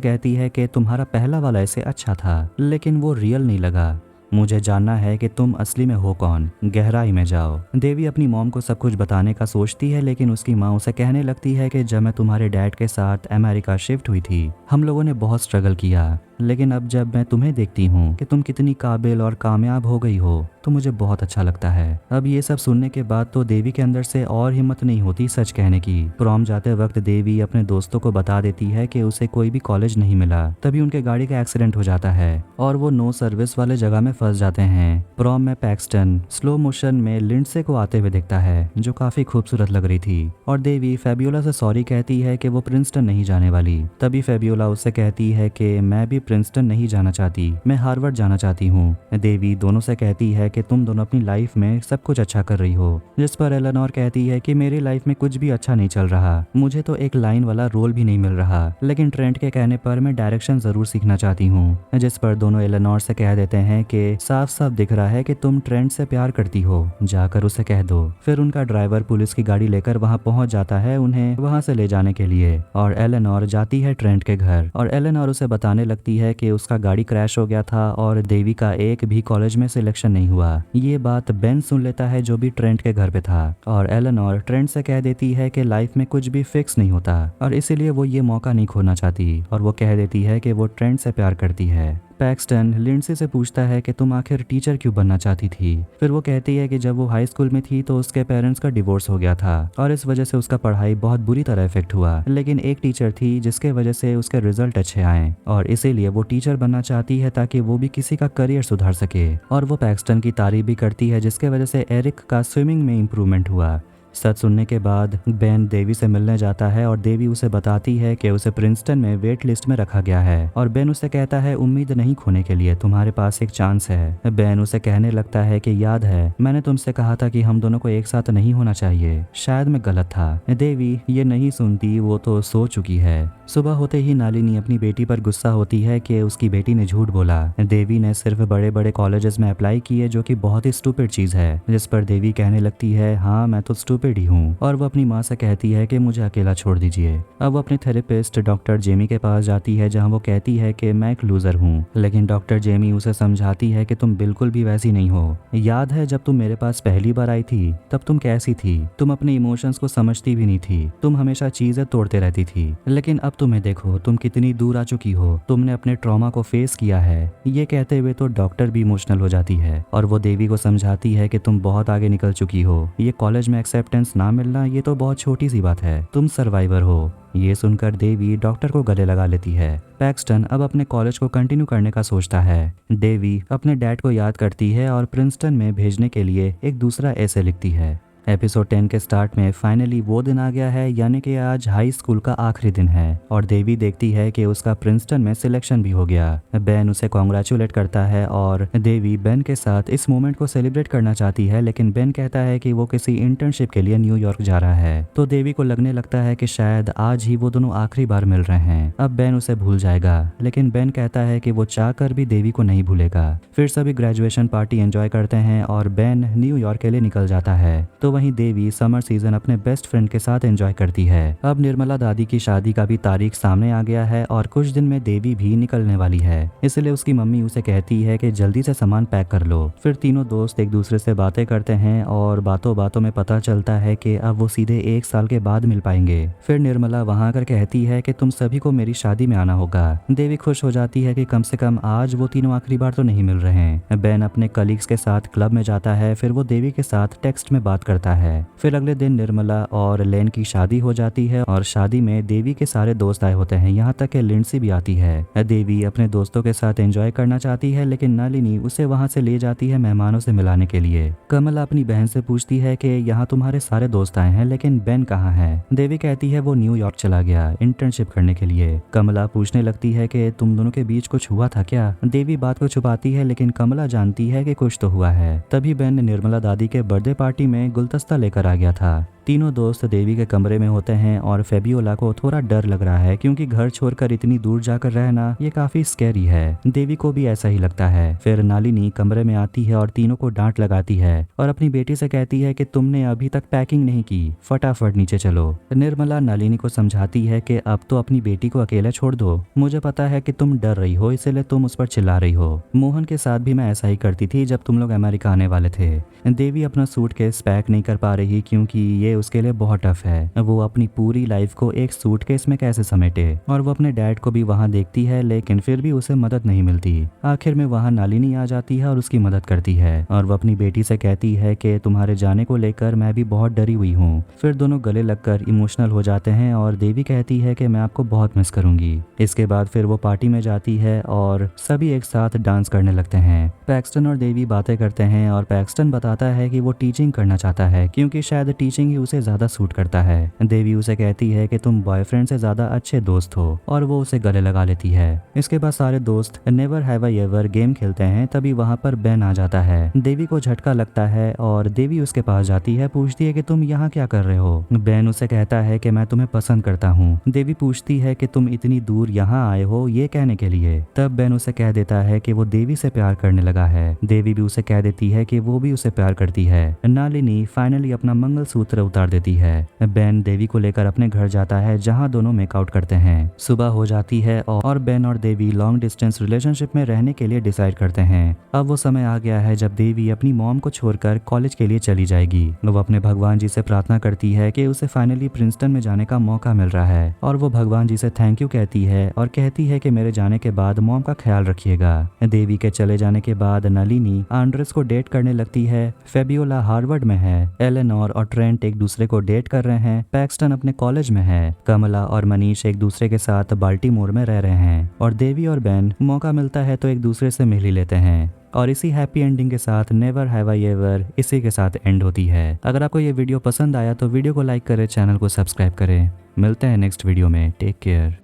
कहती है कि तुम्हारा पहला वाला ऐसे अच्छा था, लेकिन वो रियल नहीं लगा, मुझे जानना है कि तुम असली में हो कौन, गहराई में जाओ। देवी अपनी मॉम को सब कुछ बताने का सोचती है, लेकिन उसकी माँ उसे कहने लगती है कि जब मैं तुम्हारे डैड के साथ अमेरिका शिफ्ट हुई थी हम लोगों ने बहुत स्ट्रगल किया, लेकिन अब जब मैं तुम्हें देखती हूँ कि तुम कितनी काबिल और कामयाब हो गई हो तो मुझे बहुत अच्छा लगता है। अब ये सब सुनने के बाद तो देवी के अंदर से और हिम्मत नहीं होती सच कहने की। प्रॉम जाते वक्त देवी अपने दोस्तों को बता देती है कि उसे कोई भी कॉलेज नहीं मिला। तभी उनके गाड़ी का एक्सीडेंट हो जाता है और वो नो सर्विस वाले जगह में फंस जाते हैं। प्रॉम में पैक्सटन स्लो मोशन में लिंडसे को आते हुए दिखता है जो काफी खूबसूरत लग रही थी और देवी फेबियोला से सॉरी कहती है कि वो प्रिंसटन नहीं जाने वाली। तभी फेबियोला उससे कहती है कि मैं भी प्रिंसटन नहीं जाना चाहती, मैं हार्वर्ड जाना चाहती हूँ। देवी दोनों से कहती है कि तुम दोनों अपनी लाइफ में सब कुछ अच्छा कर रही हो, जिस पर एलेनोर कहती है कि मेरी लाइफ में कुछ भी अच्छा नहीं चल रहा, मुझे तो एक लाइन वाला रोल भी नहीं मिल रहा, लेकिन ट्रेंट के कहने पर मैं डायरेक्शन जरूर सीखना चाहती हूँ। जिस पर दोनों एलेनोर से कह देते हैं कि साफ साफ दिख रहा है कि तुम ट्रेंट से प्यार करती हो, जाकर उसे कह दो। फिर उनका ड्राइवर पुलिस की गाड़ी लेकर वहाँ पहुँच जाता है उन्हें वहाँ से ले जाने के लिए और एलेनोर जाती है ट्रेंट के घर और एलेनोर उसे बताने लगती है कि उसका गाड़ी क्रैश हो गया था और देवी का एक भी कॉलेज में सिलेक्शन नहीं हुआ। ये बात बेन सुन लेता है जो भी ट्रेंट के घर पे था और एलेनोर ट्रेंट से कह देती है कि लाइफ में कुछ भी फिक्स नहीं होता और इसीलिए वो ये मौका नहीं खोना चाहती और वो कह देती है कि वो ट्रेंट से प्यार करती है। पैक्सटन लिंडसे से पूछता है कि तुम आखिर टीचर क्यों बनना चाहती थी। फिर वो कहती है कि जब वो हाई स्कूल में थी तो उसके पेरेंट्स का डिवोर्स हो गया था और इस वजह से उसका पढ़ाई बहुत बुरी तरह इफेक्ट हुआ, लेकिन एक टीचर थी जिसके वजह से उसके रिजल्ट अच्छे आए और इसीलिए वो टीचर बनना चाहती है ताकि वो भी किसी का करियर सुधार सके। और वो पैक्सटन की तारीफ भी करती है जिसके वजह से एरिक का स्विमिंग में इम्प्रूवमेंट हुआ। सच सुनने के बाद बेन देवी से मिलने जाता है और देवी उसे बताती है कि उसे प्रिंसटन में वेट लिस्ट में रखा गया है और बेन उसे कहता है उम्मीद नहीं खोने के लिए तुम्हारे पास एक चांस है। बेन उसे कहने लगता है कि याद है मैंने तुमसे कहा था कि हम दोनों को एक साथ नहीं होना चाहिए, शायद मैं गलत था। देवी ये नहीं सुनती, वो तो सो चुकी है। सुबह होते ही नालिनी अपनी बेटी पर गुस्सा होती है कि उसकी बेटी ने झूठ बोला। देवी ने सिर्फ बड़े बड़े कॉलेजेस में अप्लाई किए जो कि बहुत ही स्टूपिड चीज है, जिस पर देवी कहने लगती है हाँ मैं तो स्टूपिड ही हूँ और वो अपनी माँ से कहती है कि मुझे अकेला छोड़ दीजिए। अब वो अपने थेरेपिस्ट डॉक्टर जेमी के पास जाती है जहाँ वो कहती है कि मैं एक लूजर हूँ, लेकिन डॉक्टर जेमी उसे समझाती है कि तुम बिल्कुल भी वैसी नहीं हो। याद है जब तुम मेरे पास पहली बार आई थी तब तुम कैसी थी, तुम अपने इमोशंस को समझती भी नहीं थी, तुम हमेशा चीजें तोड़ते रहती थी, लेकिन अब तुम्हें देखो तुम कितनी दूर आ चुकी हो, तुमने अपने ट्रॉमा को फेस किया है। ये कहते हुए तो डॉक्टर भी इमोशनल हो जाती है और वो देवी को समझाती है कि तुम बहुत आगे निकल चुकी हो, ये कॉलेज में एक्सेप्टेंस एक्सेप्टेंस ना मिलना ये तो बहुत छोटी सी बात है, तुम सर्वाइवर हो। ये सुनकर देवी डॉक्टर को गले लगा लेती है। पैक्सटन अब अपने कॉलेज को कंटिन्यू करने का सोचता है। देवी अपने डैड को याद करती है और प्रिंसटन में भेजने के लिए एक दूसरा ऐसे लिखती है। एपिसोड 10 के स्टार्ट में फाइनली वो दिन आ गया है, यानी कि आज हाई स्कूल का आखिरी दिन है और देवी देखती है कि उसका प्रिंसटन में सिलेक्शन भी हो गया। बेन उसे कॉन्ग्रेचुलेट करता है और देवी बेन के साथ इस मोमेंट को सेलिब्रेट करना चाहती है, लेकिन बेन कहता है कि वो किसी इंटर्नशिप के लिए न्यूयॉर्क जा रहा है। तो देवी को लगने लगता है कि शायद आज ही वो दोनों आखिरी बार मिल रहे हैं। अब बेन उसे भूल जाएगा, लेकिन बेन कहता है कि वो चाहकर भी देवी को नहीं भूलेगा। फिर सभी ग्रेजुएशन पार्टी एंजॉय करते हैं और बेन न्यूयॉर्क के लिए निकल जाता है। तो वहीं देवी समर सीजन अपने बेस्ट फ्रेंड के साथ एंजॉय करती है। अब निर्मला दादी की शादी का भी तारीख सामने आ गया है और कुछ दिन में देवी भी निकलने वाली है, इसलिए उसकी मम्मी उसे कहती है कि जल्दी से सामान पैक कर लो। फिर तीनों दोस्त एक दूसरे से बातें करते हैं और बातों बातों में पता चलता है कि अब वो सीधे 1 साल के बाद मिल पाएंगे। फिर निर्मला वहां आकर कहती है कि तुम सभी को मेरी शादी में आना होगा। देवी खुश हो जाती है कि कम से कम आज वो तीनों आखिरी बार तो नहीं मिल रहे हैं। बेन अपने कलीग्स के साथ क्लब में जाता है, फिर वो देवी के साथ टेक्स्ट में बात करता है। फिर अगले दिन निर्मला और लेन की शादी हो जाती है और शादी में देवी के सारे दोस्त आए होते हैं, यहाँ तक कि लिंडसी भी आती है। देवी अपने दोस्तों के साथ एंजॉय करना चाहती है, लेकिन नलिनी उसे वहाँ से ले जाती है मेहमानों से मिलाने के लिए। कमला अपनी बहन से पूछती है कि यहाँ तुम्हारे सारे दोस्त आए हैं, लेकिन बेन कहाँ है? देवी कहती है वो न्यूयॉर्क चला गया इंटर्नशिप करने के लिए। कमला पूछने लगती है कि तुम दोनों के बीच कुछ हुआ था क्या? देवी बात को छुपाती है, लेकिन कमला जानती है कि कुछ तो हुआ है। तभी बेन निर्मला दादी के बर्थडे पार्टी में गुलदस्ता लेकर आ गया था। तीनों दोस्त देवी के कमरे में होते हैं और फेबियोला को थोड़ा डर लग रहा है, क्योंकि घर छोड़कर इतनी दूर जाकर रहना ये काफी स्कैरी है। देवी को भी ऐसा ही लगता है। फिर नालिनी कमरे में आती है और तीनों को डांट लगाती है और अपनी बेटी से कहती है कि तुमने अभी तक पैकिंग नहीं की, फटाफट नीचे चलो। निर्मला नालिनी को समझाती है कि अब तो अपनी बेटी को अकेला छोड़ दो, मुझे पता है कि तुम डर रही हो, इसलिए तुम उस पर चिल्ला रही हो। मोहन के साथ भी मैं ऐसा ही करती थी जब तुम लोग अमेरिका आने वाले थे। देवी अपना सूटकेस पैक नहीं कर पा रही, क्योंकि ये उसके लिए बहुत टफ है। वो अपनी पूरी लाइफ को एक सूटकेस में कैसे समेटे, और वो अपने डैड को भी वहाँ देखती है, लेकिन फिर भी उसे मदद नहीं मिलती। आखिर में वहाँ नालिनी आ जाती है और उसकी मदद करती है और वो अपनी बेटी से कहती है कि तुम्हारे जाने को लेकर मैं भी बहुत डरी हुई हूँ। फिर दोनों गले लगकर इमोशनल हो जाते हैं और देवी कहती है कि मैं आपको बहुत मिस करूंगी। इसके बाद फिर वो पार्टी में जाती है और सभी एक साथ डांस करने लगते हैं। पैक्सटन और देवी बातें करते हैं और पैक्सटन बताता है कि वो टीचिंग करना चाहता है, क्योंकि शायद टीचिंग ही उसे ज्यादा सूट करता है। देवी उसे कहती है कि तुम बॉयफ्रेंड से ज्यादा अच्छे दोस्त हो, और वो उसे गले लगा लेती है। इसके बाद सारे दोस्त never have I ever game खेलते हैं। तभी वहाँ पर बेन आ जाता है। देवी को झटका लगता है और देवी उसके पास जाती है, पूछती है कि तुम यहाँ क्या कर रहे हो? बेन उसे कहता है कि मैं तुम्हें पसंद करता हूँ। देवी पूछती है कि तुम इतनी दूर यहाँ आए हो ये कहने के लिए। तब बेन उसे कह देता है कि वो देवी से प्यार करने लगा है। देवी भी उसे कह देती है कि वो भी उसे प्यार करती है। नालिनी फाइनली अपना मंगलसूत्र उतार देती है। बेन देवी को लेकर अपने घर जाता है, जहाँ दोनों मेकआउट करते हैं। सुबह हो जाती है और बेन और देवी लॉन्ग डिस्टेंस रिलेशनशिप में रहने के लिए डिसाइड करते हैं। अब वो समय आ गया है जब देवी अपनी मॉम को छोड़कर कॉलेज के लिए चली जाएगी। वो अपने भगवान जी से प्रार्थना करती है कि उसे फाइनली प्रिंसटन में जाने का मौका मिल रहा है, और वो भगवान जी से थैंक यू कहती है और कहती है कि मेरे जाने के बाद मॉम का ख्याल रखिएगा। देवी के चले जाने के बाद नलिनी आंड्रेस को डेट करने लगती है। फेबियोला हार्वर्ड में है। एलेनोर और ट्रेंट एक दूसरे को डेट कर रहे हैं। पैक्सटन अपने कॉलेज में है। कमला और मनीष एक दूसरे के साथ बाल्टीमोर में रह रहे हैं, और देवी और बेन मौका मिलता है तो एक दूसरे से मिल ही लेते हैं। और इसी हैप्पी एंडिंग के साथ नेवर हैव आई एवर इसी के साथ एंड होती है। अगर आपको ये वीडियो पसंद आया तो वीडियो को लाइक करें, चैनल को सब्सक्राइब करें। मिलते हैं नेक्स्ट वीडियो में। Take care.